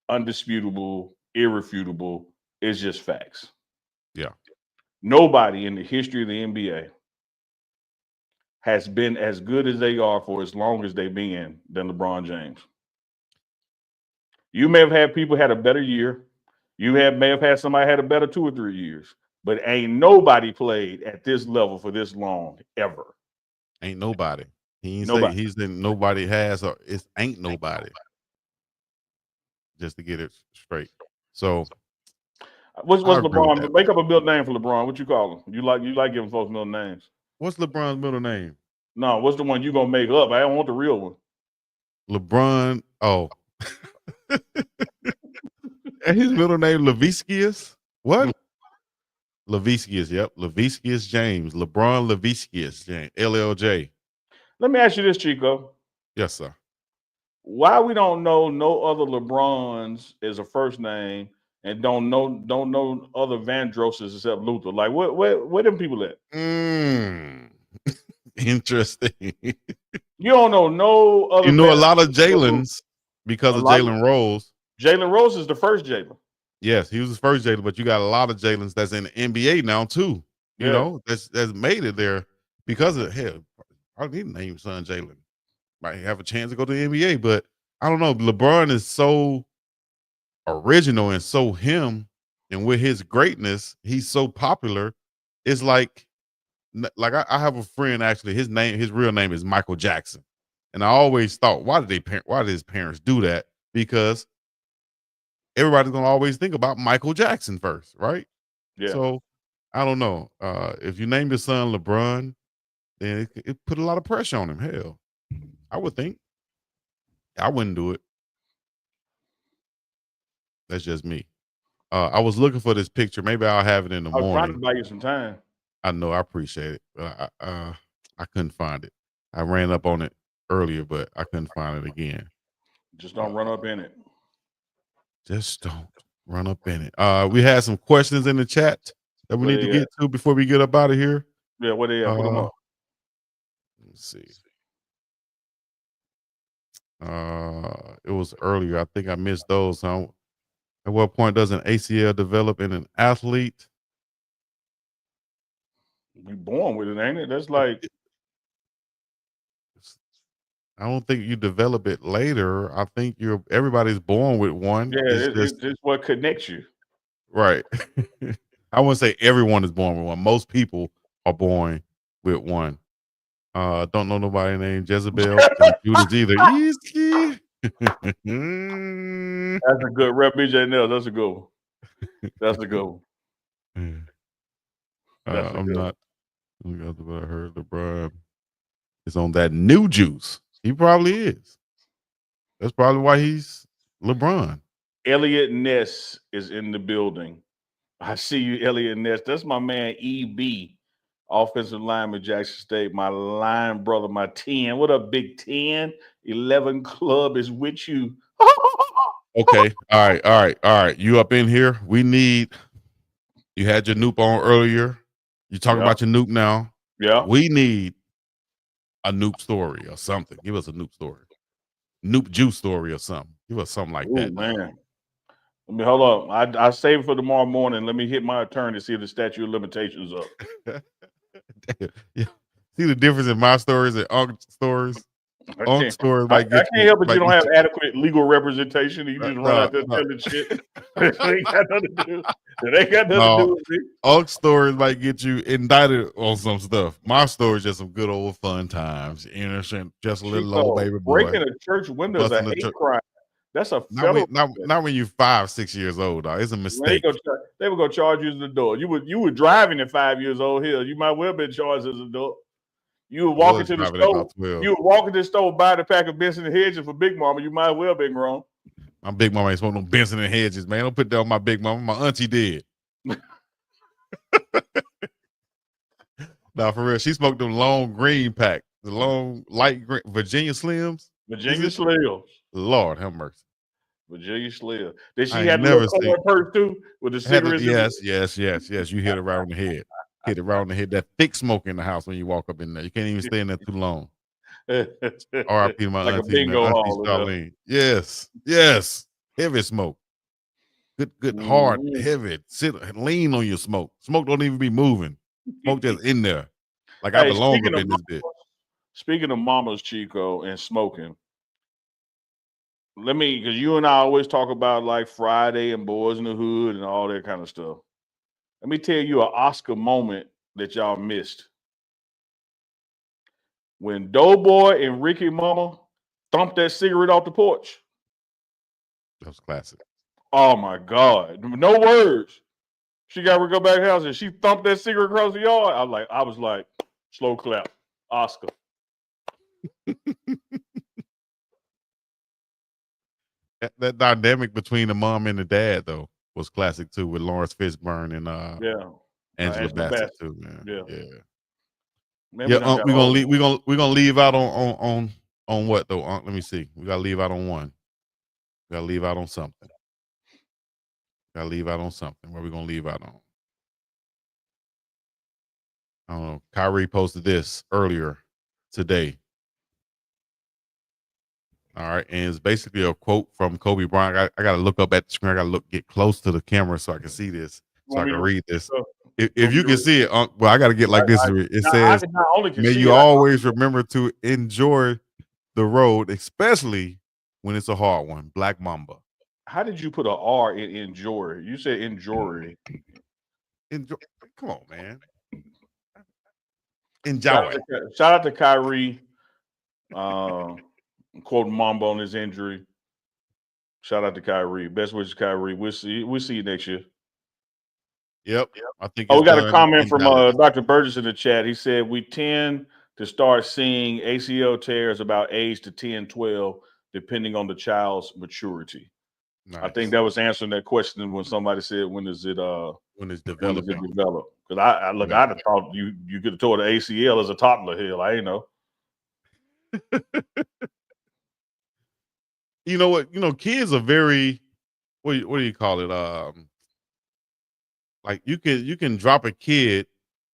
Speaker 1: undisputable, irrefutable, is just facts.
Speaker 2: Yeah.
Speaker 1: Nobody in the history of the NBA has been as good as they are for as long as they've been than LeBron James. You may have had people had a better year. You may have had somebody had a better 2 or 3 years, but ain't nobody played at this level for this long ever.
Speaker 2: Ain't nobody. He ain't
Speaker 1: Nobody.
Speaker 2: say he's the nobody has or it ain't nobody. Just to get it straight. So
Speaker 1: What's
Speaker 2: I agree with
Speaker 1: LeBron?
Speaker 2: that.
Speaker 1: Make up a middle name for LeBron. What you call him? You like giving folks middle names.
Speaker 2: What's LeBron's middle name?
Speaker 1: No, what's the one you gonna make up? I don't want the real one.
Speaker 2: LeBron. Oh. And his middle name Leviskius? What? Leviskius, yep. Leviskius James. LeBron Leviskius James. LLJ.
Speaker 1: Let me ask you this, Chico.
Speaker 2: Yes, sir.
Speaker 1: Why we don't know no other LeBrons as a first name and don't know other Vandrosses except Luther? Like where them people at?
Speaker 2: Interesting.
Speaker 1: You don't know no other.
Speaker 2: You know a lot of Jalen's because of Jalen Rose.
Speaker 1: Jalen Rose is the first Jalen.
Speaker 2: Yes, he was the first Jalen, but you got a lot of Jalen's that's in the NBA now too. You know, that's made it there because of hell. I need to name your son Jalen. Might have a chance to go to the NBA, but I don't know. LeBron is so original and so him, and with his greatness, he's so popular. It's like I have a friend actually. His real name is Michael Jackson, and I always thought, why did his parents do that? Because everybody's gonna always think about Michael Jackson first, right?
Speaker 1: Yeah.
Speaker 2: So I don't know. If you name your son LeBron, then it put a lot of pressure on him. Hell, I would think. I wouldn't do it. That's just me. I was looking for this picture. Maybe I'll have it in the morning.
Speaker 1: I was trying to buy you some time.
Speaker 2: I know. I appreciate it. But I couldn't find it. I ran up on it earlier, but I couldn't find it again.
Speaker 1: Just don't run up in it.
Speaker 2: Just don't run up in it. We had some questions in the chat that we need to get to before we get up out of here.
Speaker 1: Yeah, what they at? Put them up.
Speaker 2: Let's see. It was earlier. I think I missed those. At what point does an ACL develop in an athlete?
Speaker 1: You born with it, ain't it? That's like
Speaker 2: I don't think you develop it later. I think everybody's born with one.
Speaker 1: Yeah, it's what connects you.
Speaker 2: Right. I wouldn't say everyone is born with one. Most people are born with one. Don't know nobody named Jezebel and Judas either. Easy.
Speaker 1: That's a good rep, BJ Nell. That's a good one. That's a good one.
Speaker 2: I'm not. What I heard LeBron is on that new juice. He probably is. That's probably why he's LeBron.
Speaker 1: Elliot Ness is in the building. I see you, Elliot Ness. That's my man, EB, offensive lineman, Jackson State. My line brother, my 10. What up, Big 10? 11 club is with you.
Speaker 2: Okay. All right. You up in here? You had your Noop on earlier. You talking about your Noop now.
Speaker 1: Yeah.
Speaker 2: We need a Noop story or something. Give us a Noop story. Noop juice story or something. Give us something like that.
Speaker 1: Man. Let me hold up. I save it for tomorrow morning. Let me hit my attorney to see if the statute of limitations up.
Speaker 2: Yeah. See the difference in my stories and UNK stories? UNK stories
Speaker 1: I can't help it. You don't have adequate legal representation. You just run out there telling shit. It ain't got nothing to do. It ain't got nothing to do with me.
Speaker 2: UNK stories might get you indicted on some stuff. My stories just some good old fun times. Innocent, just a little old baby boy.
Speaker 1: Breaking a church window is a hate crime. That's a
Speaker 2: federal. Not when you're 5-6 years old, dog. It's a mistake.
Speaker 1: They were gonna charge you as an adult. You were driving at 5 years old. Here, you might well have been charged as an adult. You were walking to the store. You were walking to the store, buying a pack of Benson and Hedges for Big Mama. You might well have been grown.
Speaker 2: My Big Mama ain't smoking no Benson and Hedges, man. Don't put that on my Big Mama. My auntie did. Nah, for real. She smoked them long green pack, the long light green Virginia Slims.
Speaker 1: Virginia Slims.
Speaker 2: Lord have mercy.
Speaker 1: Virginia Slim. Did she have a little purse too with the cigarettes?
Speaker 2: Yes. You hit it right on the head. Hit it right on the head. That thick smoke in the house when you walk up in there. You can't even stay in there too long. R.I.P. my
Speaker 1: like
Speaker 2: auntie, Auntie Charlene. Yes. Heavy smoke. good, hard,
Speaker 1: Mhm.
Speaker 2: heavy. Sit and lean on your smoke. Smoke don't even be moving. Smoke just in there. Like I
Speaker 1: Hey,
Speaker 2: belong up in this bit.
Speaker 1: speaking of mamas, Chico, and smoking, because you and I always talk about like Friday and Boys in the Hood and all that kind of stuff. Let me tell you an Oscar moment that y'all missed. When Doughboy and Ricky Mama thumped that cigarette off the porch.
Speaker 2: That was classic.
Speaker 1: Oh my God. No words. She got to go back to the house and she thumped that cigarette across the yard. I was like, slow clap. Oscar.
Speaker 2: That dynamic between the mom and the dad though was classic too, with Lawrence Fishburne and
Speaker 1: Yeah.
Speaker 2: Angela Bassett too, man.
Speaker 1: Yeah.
Speaker 2: Man, we're gonna leave out on what though? Let me see. We gotta leave out on one. We gotta leave out on something. Gotta leave out on something. What are we gonna leave out on? I don't know. Kyrie posted this earlier today. All right, and it's basically a quote from Kobe Bryant. I gotta look up at the screen. I gotta get close to the camera so I can see this, so I can read this. If you can see it, well, I gotta get like this. It says, "May you always remember to enjoy the road, especially when it's a hard one." Black Mamba.
Speaker 1: How did you put an R in enjoy? You said enjoy.
Speaker 2: Enjoy. Come on, man. Enjoy.
Speaker 1: Shout out to Kyrie. Quoting Mamba on his injury. Shout out to Kyrie. Best wishes, Kyrie. We'll see you next year.
Speaker 2: Yep. I think.
Speaker 1: We got a comment from Dr. Burgess in the chat. He said we tend to start seeing ACL tears about age to 10, 12, depending on the child's maturity. Nice. I think that was answering that question when somebody said, when is it developing? Because I'd have thought you could have told the ACL as a toddler. Hell, I ain't know.
Speaker 2: You know what? Kids are very, what do you call it? Like you can drop a kid.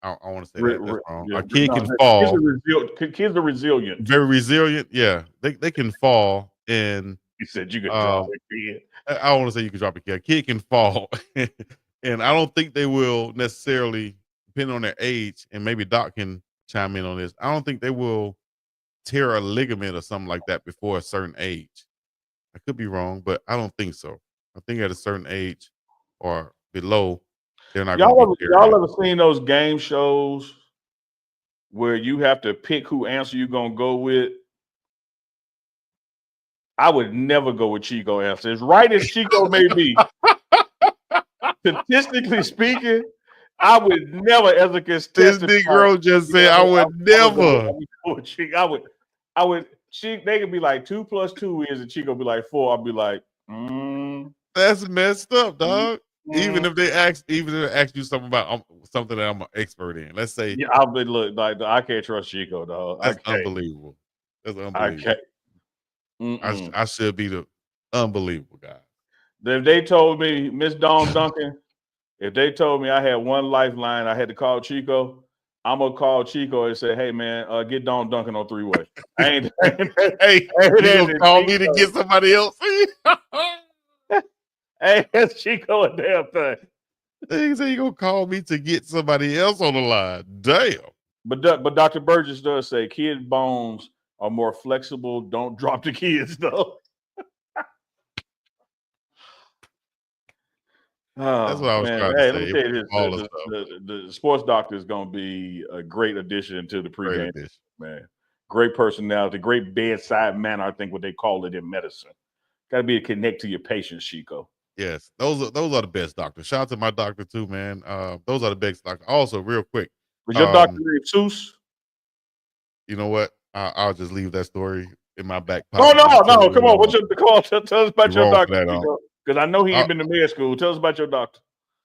Speaker 2: I want to say that's wrong. A kid can fall.
Speaker 1: Kids are resilient.
Speaker 2: Very resilient. Yeah, they can fall. And
Speaker 1: you said you could drop a kid.
Speaker 2: I don't want to say you can drop a kid. A kid can fall, and I don't think they will necessarily, depending on their age. And maybe Doc can chime in on this. I don't think they will tear a ligament or something like that before a certain age. I could be wrong, but I don't think so. I think at a certain age or below, they're not.
Speaker 1: Y'all ever seen those game shows where you have to pick who answer you're gonna go with? I would never go with Chico answer. As right as Chico may be, statistically speaking, I would never, as a contestant.
Speaker 2: This big girl just said, "I would never."
Speaker 1: I would. They could be like 2 + 2 is, and Chico be like 4. I'd be like,
Speaker 2: That's messed up, dog. Even if they ask you something about something that I'm an expert in, let's say,
Speaker 1: yeah, I'll be look like I can't trust Chico, dog.
Speaker 2: That's unbelievable. That's unbelievable. I should be the unbelievable guy.
Speaker 1: If they told me, Miss Dawn Duncan, if they told me I had one lifeline, I had to call Chico, I'm gonna call Chico and say, "Hey man, get Dawn Duncan on 3-way."
Speaker 2: Hey, you gonna call me to get somebody else?
Speaker 1: Hey, that's Chico a damn thing.
Speaker 2: They say you gonna call me to get somebody else on the line. Damn.
Speaker 1: But Dr. Burgess does say kid bones are more flexible. Don't drop the kids though.
Speaker 2: That's what I was trying to say.
Speaker 1: Let me tell you this: the sports doctor is going to be a great addition to the pregame. Man, great personality, great bedside manner. I think what they call it in medicine. Got to be a connect to your patients, Chico.
Speaker 2: Yes, those are the best doctors. Shout out to my doctor too, man. Those are the best doctors. Also, real quick,
Speaker 1: was your doctor named Seuss?
Speaker 2: You know what? I'll just leave that story in my back pocket.
Speaker 1: No, come on. What's your call? Tell us about your doctor,
Speaker 2: Chico.
Speaker 1: Because I know he ain't been to med school. Tell us about your doctor.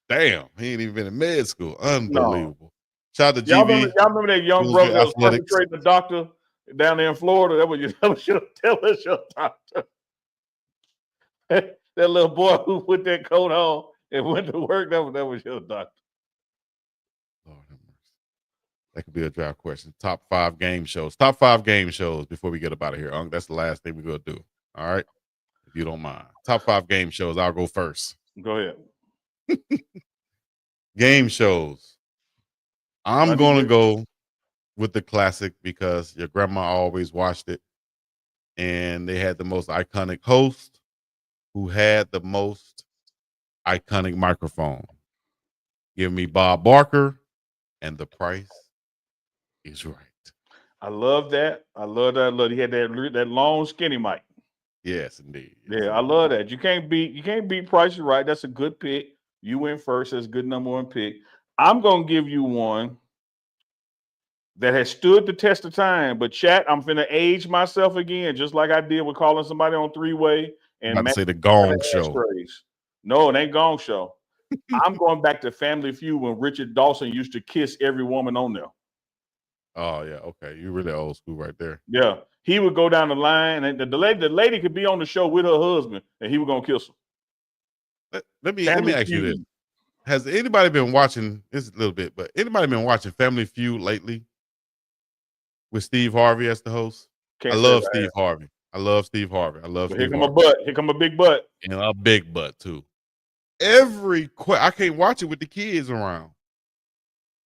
Speaker 2: Damn, he ain't even been in med school. Unbelievable. No. Shout out to
Speaker 1: y'all
Speaker 2: GB.
Speaker 1: Y'all remember that young brother that was perpetrating the doctor down there in Florida? That was your tell us your doctor. That little boy who put that coat on and went to work, that was your doctor.
Speaker 2: Lord have mercy. That could be a draft question. Top 5 game shows. Top 5 game shows before we get up out of here. That's the last thing we're going to do. All right? If you don't mind. Top 5 game shows. I'll go first.
Speaker 1: Go ahead.
Speaker 2: Game shows. I'm going to go with the classic because your grandma always watched it. And they had the most iconic host who had the most iconic microphone. Give me Bob Barker, and The Price is Right.
Speaker 1: I love that. I love that. He had that long, skinny mic.
Speaker 2: Yes, indeed. Yes,
Speaker 1: Yeah, I love that. You can't beat Price is Right. That's a good pick. You went first. That's a good number one pick. I'm gonna give you one that has stood the test of time. But chat, I'm finna age myself again, just like I did with calling somebody on three-way and
Speaker 2: I'm about to say the Gong Show.
Speaker 1: No, it ain't Gong Show. I'm going back to Family Feud when Richard Dawson used to kiss every woman on there.
Speaker 2: Oh yeah, okay. You really old school right there.
Speaker 1: Yeah, he would go down the line, and the lady could be on the show with her husband, and he was gonna kiss her.
Speaker 2: Let me ask you this: has anybody been watching? This a little bit, but anybody been watching Family Feud lately with Steve Harvey as the host? I love Steve Harvey. I love Steve Harvey.
Speaker 1: Here come a butt. Here come a big butt.
Speaker 2: And a big butt too. I can't watch it with the kids around.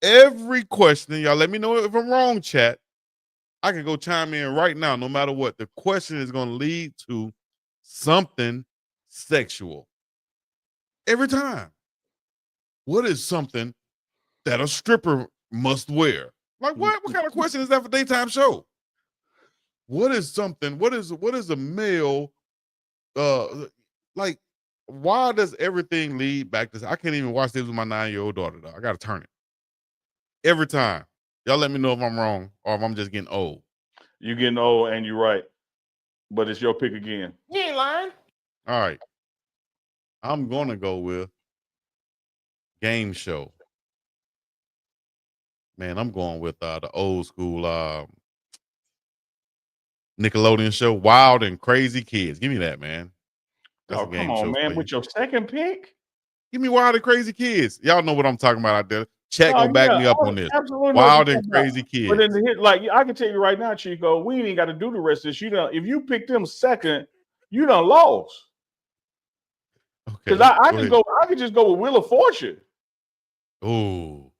Speaker 2: Every question, y'all let me know if I'm wrong, chat. I can go chime in right now, no matter what. The question is going to lead to something sexual. Every time. What is something that a stripper must wear? Like what? What kind of question is that for a daytime show? What is something? What is a male? Like, why does everything lead back to? I can't even watch this with my 9-year-old daughter, though. I got to turn it every time. Y'all let me know if I'm wrong or if I'm just getting old.
Speaker 1: You're getting old and you're right. But it's your pick again.
Speaker 6: You ain't lying.
Speaker 2: All right. I'm going to go with game show. Man, I'm going with the old school Nickelodeon show, Wild and Crazy Kids. Give me that, man.
Speaker 1: That's a game come on, show man. With your second pick?
Speaker 2: Give me Wild and Crazy Kids. Y'all know what I'm talking about out there. Chat gonna back me up on this. Wild and Crazy Kids.
Speaker 1: But then I can tell you right now, Chico, we ain't even got to do the rest of this. If you pick them second, you done lost. Because I can just go with Wheel of Fortune.
Speaker 2: Ooh.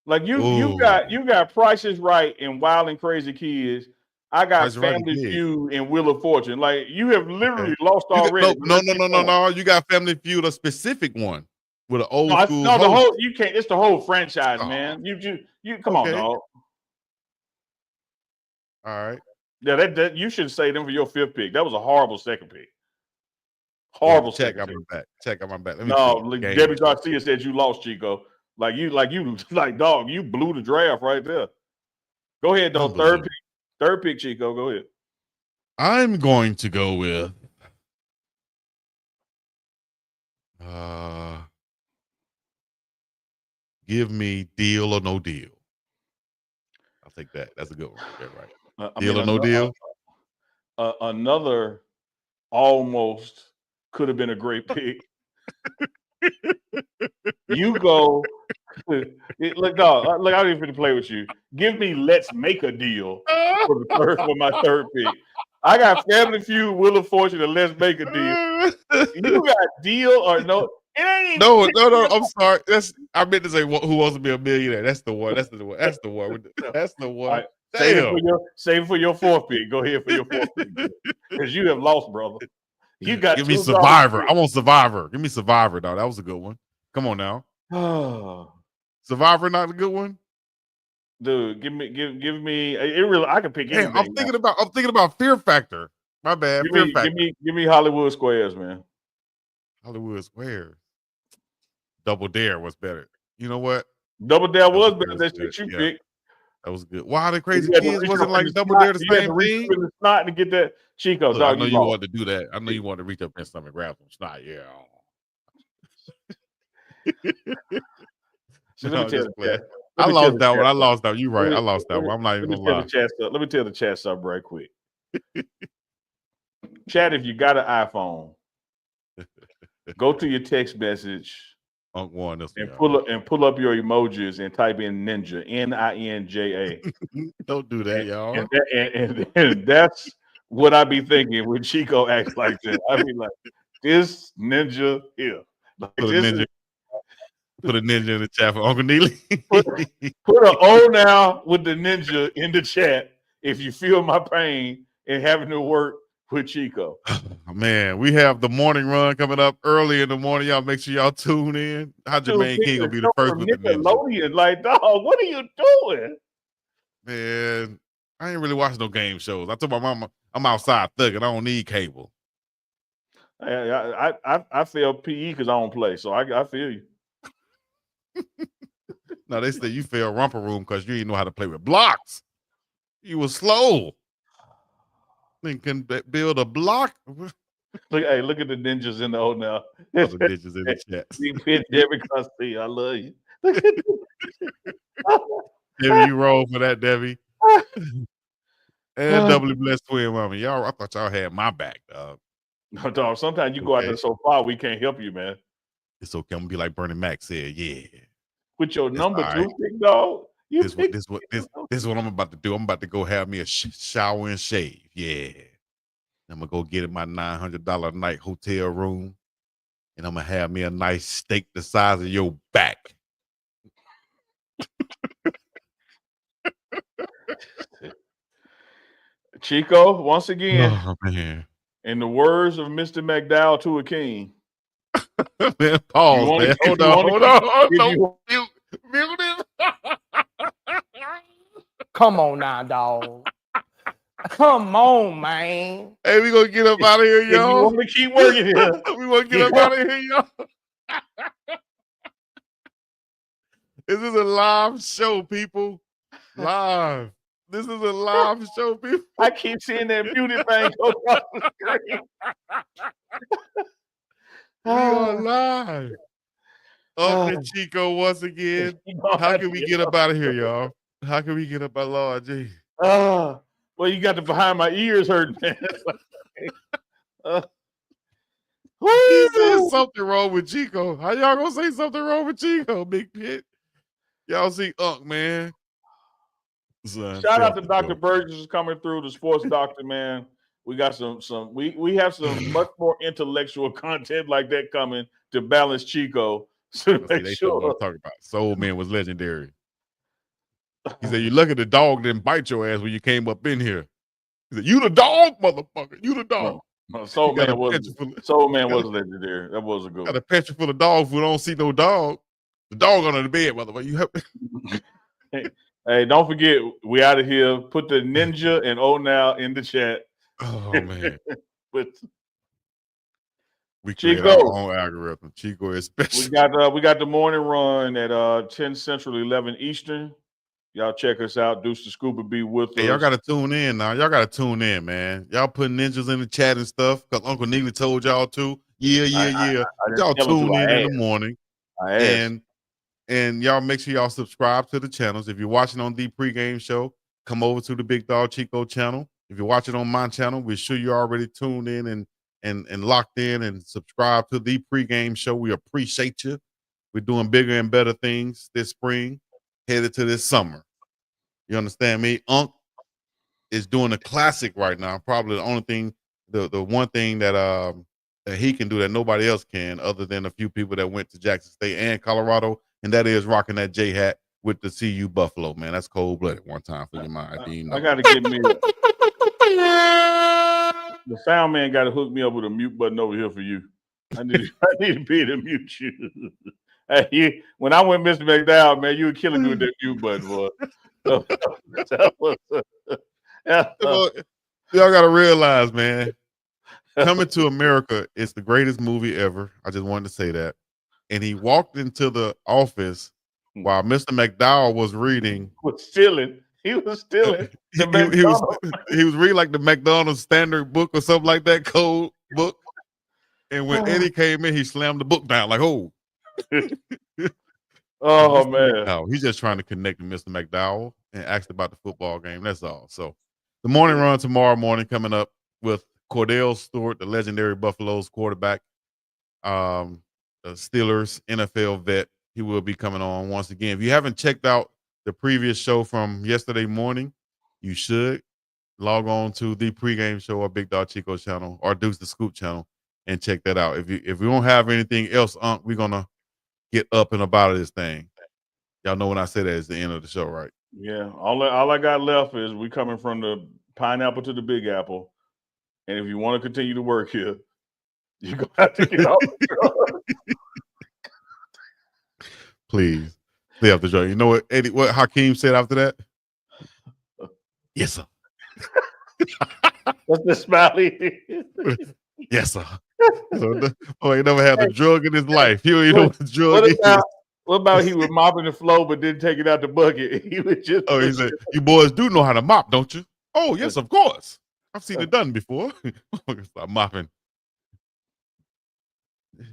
Speaker 1: Like you got Price is Right and Wild and Crazy Kids. I got Family Feud and Wheel of Fortune. Like you have literally lost already.
Speaker 2: No. You got Family Feud, a specific one with an old school.
Speaker 1: No, the whole you can't. It's the whole franchise, man. You come on, dog.
Speaker 2: All right.
Speaker 1: Yeah, that you should say them for your fifth pick. That was a horrible second pick. Horrible.
Speaker 2: Check on my back. Check on my back.
Speaker 1: Debbie Garcia said you lost, Chico. Like dog, you blew the draft right there. Go ahead, though. Third pick, Chico. Go ahead.
Speaker 2: I'm going to go with give me Deal or No Deal. I'll take that. That's a good one. Yeah, right. Deal or No Deal.
Speaker 1: Another almost could have been a great pick. You go. Look, dog. Look, I don't even play with you. Give me Let's Make a Deal for my third pick. I got Family Feud, Wheel of Fortune, and Let's Make a Deal. You got Deal or No? It ain't even
Speaker 2: no. I'm sorry. I meant to say Who Wants to Be a Millionaire. That's the one. That's the one. That's the one.
Speaker 1: Right. Save it for your fourth pick. Go ahead for your fourth pick because you have lost, brother. You got.
Speaker 2: Give me Survivor. I want Survivor. Give me Survivor, dog. That was a good one. Come on now. Survivor, not a good one.
Speaker 1: Dude, give me. It really. I can pick anything.
Speaker 2: I'm thinking about Fear Factor. My bad. Fear Factor.
Speaker 1: Give me Hollywood Squares, man.
Speaker 2: Hollywood Squares. Double Dare was better. You know what?
Speaker 1: Double Dare was better. That shit you picked.
Speaker 2: That was good. Wild and Crazy Kids wasn't like Double Dare the same thing.
Speaker 1: The snot to get that Chico.
Speaker 2: Look,
Speaker 1: dog,
Speaker 2: I know you wanted to do that. I know you wanted to reach up and stomach grab some snot. Yeah.
Speaker 1: So let me tell you.
Speaker 2: I lost that one. I lost that. You're right. I lost that one. I'm not even gonna lie.
Speaker 1: Let me tell the chat something right quick. Chat, if you got an iPhone, go to your text message and pull up your emojis and type in Ninja, Ninja.
Speaker 2: Don't do that, y'all.
Speaker 1: And that's what I be thinking when Chico acts like that. I be like, this ninja here. Like,
Speaker 2: Put a
Speaker 1: this
Speaker 2: ninja.
Speaker 1: is,
Speaker 2: Put a ninja in the chat for Uncle Neely.
Speaker 1: put an O now with the ninja in the chat if you feel my pain in having to work with Chico.
Speaker 2: Man, we have the morning run coming up early in the morning. Y'all make sure y'all tune in. How Jermaine King will be the first with the ninja.
Speaker 1: Nickelodeon, like, dog, what are you doing?
Speaker 2: Man, I ain't really watching no game shows. I told my mama I'm outside thugging. I don't need cable.
Speaker 1: I fail PE because I don't play, so I feel you.
Speaker 2: No, they said you failed romper room because you didn't know how to play with blocks. You were slow. Then can build a block.
Speaker 1: Look at the ninjas in the old now.
Speaker 2: Other ninjas in the chat.
Speaker 1: Derrick, I love you.
Speaker 2: Debbie, you roll for that, Debbie. And doubly blessed twin mama. Y'all, I thought y'all had my back, dog.
Speaker 1: No, dog. Sometimes you go out there so far, we can't help you, man.
Speaker 2: It's okay. I'm gonna be like Bernie Mac said, yeah.
Speaker 1: With your
Speaker 2: It's
Speaker 1: number
Speaker 2: all
Speaker 1: two
Speaker 2: right.
Speaker 1: pick, dog.
Speaker 2: This is what I'm about to do. I'm about to go have me a shower and shave. Yeah. I'm gonna go get in my $900 a night hotel room, and I'm gonna have me a nice steak the size of your back.
Speaker 1: Chico, once again,
Speaker 2: Oh man.
Speaker 1: in the words of Mr. McDowell to a king.
Speaker 2: Man, pause, man. Hold on. Mute him.
Speaker 6: Come on now, dog. Come on, man.
Speaker 2: Hey, we gonna get up out of here,
Speaker 1: If you
Speaker 2: y'all.
Speaker 1: want me to keep working here.
Speaker 2: We want to get up out of here, y'all. This is a live show, people. Live. This is a live show, people.
Speaker 1: I keep seeing that beauty thing go across the screen.
Speaker 2: We are live. Up to Chico once again. How can we get up out of here, y'all? How can we get up out, Lord G?
Speaker 1: Well, you got the behind my ears hurting, man.
Speaker 2: He said something wrong with Chico. How y'all gonna say something wrong with Chico, Big Pit? Y'all see man. Son,
Speaker 1: Shout out to Dr. Burgess is coming through, the sports doctor, man. We got we have some much more intellectual content like that coming to balance Chico. So make sure.
Speaker 2: What I'm talking about. Soul Man was legendary. He said, "You lucky the dog didn't bite your ass when you came up in here." He said, "You the dog, motherfucker. You the dog."
Speaker 1: No, Soul Man was legendary. That was a good one.
Speaker 2: Got a picture full of dogs who don't see no dog. The dog under the bed, motherfucker. You help.
Speaker 1: Hey, don't forget, we out of here. Put the ninja and now in the chat.
Speaker 2: Oh man.
Speaker 1: But
Speaker 2: we create our own algorithm. Chico is special.
Speaker 1: We got the morning run at 10 Central, 11 Eastern. Y'all check us out. Deuce the Scoop will be with us.
Speaker 2: Y'all gotta tune in now. Y'all gotta tune in, man. Y'all putting ninjas in the chat and stuff because Uncle Neely told y'all to. Yeah. Y'all tune in the morning. And y'all make sure y'all subscribe to the channels. If you're watching on the pregame show, come over to the Big Dog Chico channel. If you're watching on my channel, we're sure you're already tuned in and locked in and subscribe to the pregame show. We appreciate you. We're doing bigger and better things this spring, headed to this summer. You understand me? Unk is doing a classic right now. Probably the only thing, the one thing that he can do that nobody else can, other than a few people that went to Jackson State and Colorado, and that is rocking that J hat with the CU Buffalo, man. That's cold blooded. One time for your mind.
Speaker 1: I gotta get me the sound man got to hook me up with a mute button over here for you. I need to be able to mute you. Hey, when I went Mr. McDowell, man, you were killing me with that mute button, boy.
Speaker 2: Y'all gotta realize, man, Coming to America is the greatest movie ever. I just wanted to say that. And he walked into the office while Mr. McDowell was reading.
Speaker 1: He was stealing.
Speaker 2: He was reading like the McDonald's standard book or something like that, code book. And when Eddie came in, he slammed the book down like, oh.
Speaker 1: Oh, man.
Speaker 2: No, he's just trying to connect with Mr. McDowell and asked about the football game. That's all. So the morning run tomorrow morning coming up with Cordell Stewart, the legendary Buffaloes quarterback, the Steelers NFL vet. He will be coming on once again. If you haven't checked out the previous show from yesterday morning, you should log on to the pregame show or Big Dog Chico channel or Deuce the Scoop channel and check that out. If we don't have anything else, we're gonna get up and about of this thing. Y'all know when I say that is the end of the show, right?
Speaker 1: Yeah. All I got left is we coming from the pineapple to the Big Apple, and if you want to continue to work here, you're gonna have to get off the drug.
Speaker 2: Please, stay off the drug. You know what? Eddie, what Hakeem said after that? Yes, sir.
Speaker 1: What's the smiley?
Speaker 2: Yes, sir. Oh, he never had a drug in his life. He don't even know what a drug is.
Speaker 1: What about he was mopping the floor but didn't take it out the bucket? He was just.
Speaker 2: Oh, he said, "You boys do know how to mop, don't you?" Oh, yes, of course. I've seen it done before. Stop mopping.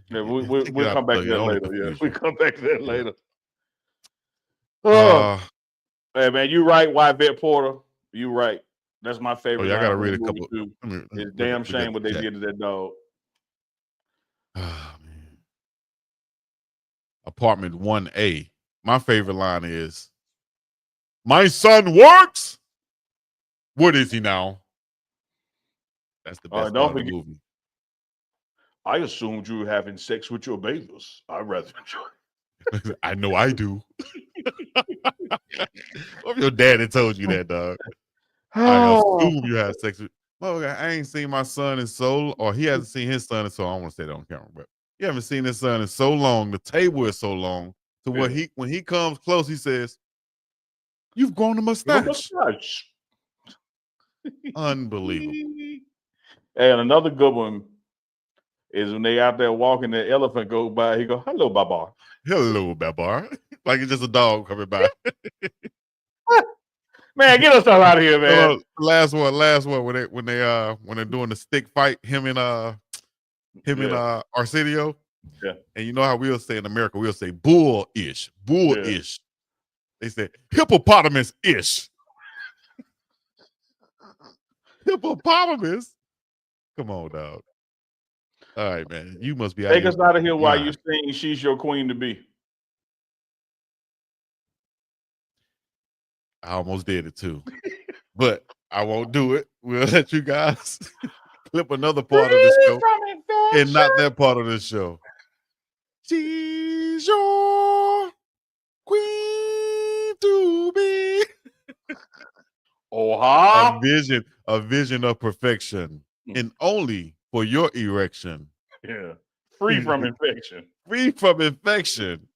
Speaker 1: Yeah, we'll come back to that later. Yeah, we come back to that later. Hey man, you right, Vet Porter. You right. That's my favorite.
Speaker 2: Oh, yeah, I gotta read a couple.
Speaker 1: It's damn shame what they did to that dog.
Speaker 2: Oh, man. Apartment 1A. My favorite line is, "My son works. What is he now?" That's the best part of the movie.
Speaker 1: I assumed you were having sex with your babies. I'd rather enjoy it.
Speaker 2: I know I do. What if your daddy told you that, dog? I assume you had sex with. Well, I ain't seen my son in so, or he hasn't seen his son in so. I don't want to say that on camera, but you haven't seen his son in so long. The table is so long to where when he comes close, he says, "You've grown a mustache." Unbelievable.
Speaker 1: And another good one is when they out there walking, the elephant goes by. He go, "Hello, Babar."
Speaker 2: Hello, Babar. Like it's just a dog coming by.
Speaker 1: Man, get us all out of here, man.
Speaker 2: Last one. When they're doing the stick fight, him and Arsenio.
Speaker 1: Yeah.
Speaker 2: And you know how we'll say in America, we'll say bull-ish. They say hippopotamus-ish. Hippopotamus. Come on, dog. All right, man. You must be
Speaker 1: take us out of here while you sing "She's Your Queen to Be."
Speaker 2: I almost did it too, but I won't do it. We'll let you guys clip another part of the show and not that part of the show. She's your queen to be.
Speaker 1: Oh,
Speaker 2: a vision of perfection, and only for your erection.
Speaker 1: Yeah, free from infection.
Speaker 2: Free from infection.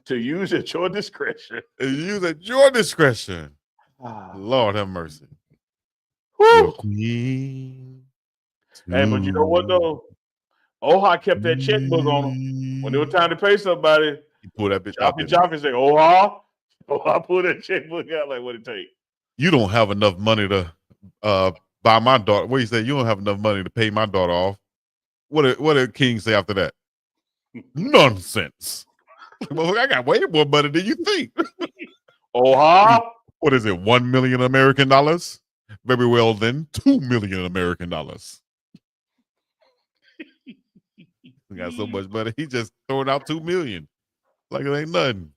Speaker 1: To use at your discretion.
Speaker 2: Use at your discretion. Lord have mercy.
Speaker 1: Woo.
Speaker 2: Queen.
Speaker 1: Hey, but you know what though? Oha kept that checkbook on him. When it was time to pay somebody,
Speaker 2: he pulled that bitch out.
Speaker 1: Choppy said, Oha pulled that checkbook out like what it take.
Speaker 2: You don't have enough money to buy my daughter. What you say? You don't have enough money to pay my daughter off. What did King say after that? Nonsense. Well, I got way more money than you think. What is it? 1 million American dollars? Very well, then 2 million American dollars. We got so much money. He just throwing out 2 million like it ain't nothing.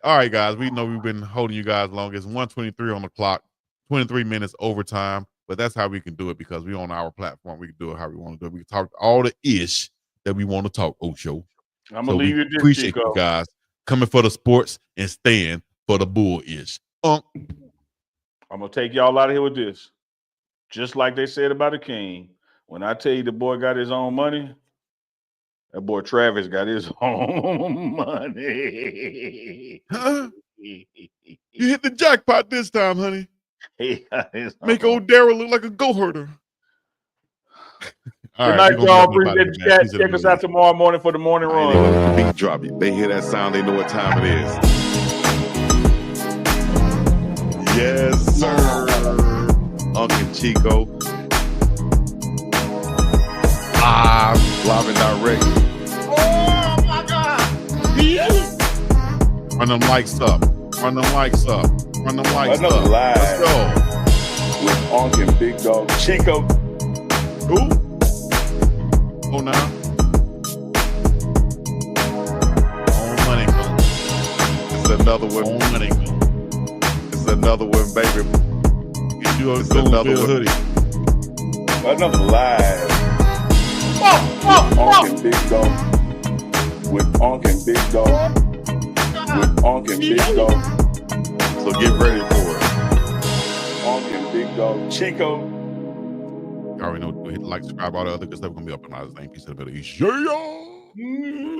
Speaker 2: All right, guys. We know we've been holding you guys long. It's 1:23 on the clock, 23 minutes overtime. But that's how we can do it because we on our platform. We can do it how we want to do it. We can talk all the ish that we want to talk. Ocho.
Speaker 1: I'm gonna leave you this,
Speaker 2: appreciate
Speaker 1: Chico.
Speaker 2: you guys coming for the sports and staying for the bull-ish. I'm
Speaker 1: gonna take y'all out of here with this. Just like they said about the King. When I tell you the boy got his own money, that boy Travis got his own money.
Speaker 2: Huh? You hit the jackpot this time, honey. Make old Daryl look like a goat herder.
Speaker 1: Good night, y'all. Appreciate the chat. Check us out tomorrow morning for the morning run.
Speaker 3: Beat drop it. They hear that sound, they know what time it is. Yes, sir. Uncle Chico. Live and direct.
Speaker 1: Oh my God.
Speaker 2: Yes. Run them likes up. Run them likes up. Run them likes up.
Speaker 1: Live.
Speaker 2: Let's go.
Speaker 1: With Unc and Big Dog Chico.
Speaker 2: Who? Oh, now. On money go.
Speaker 3: It's another one.
Speaker 2: On money go.
Speaker 3: It's another one, baby.
Speaker 2: Get you a
Speaker 3: another
Speaker 2: hoodie.
Speaker 1: Another live.
Speaker 5: UNK and Big Dog. With UNK and Big Dog. With UNK and Big Dog.
Speaker 2: So get ready for it.
Speaker 5: UNK and Big Dog.
Speaker 1: Chico.
Speaker 2: You already know, hit like, subscribe, all the other good stuff. We're going to be up on our name. Peace of the video. Yeah.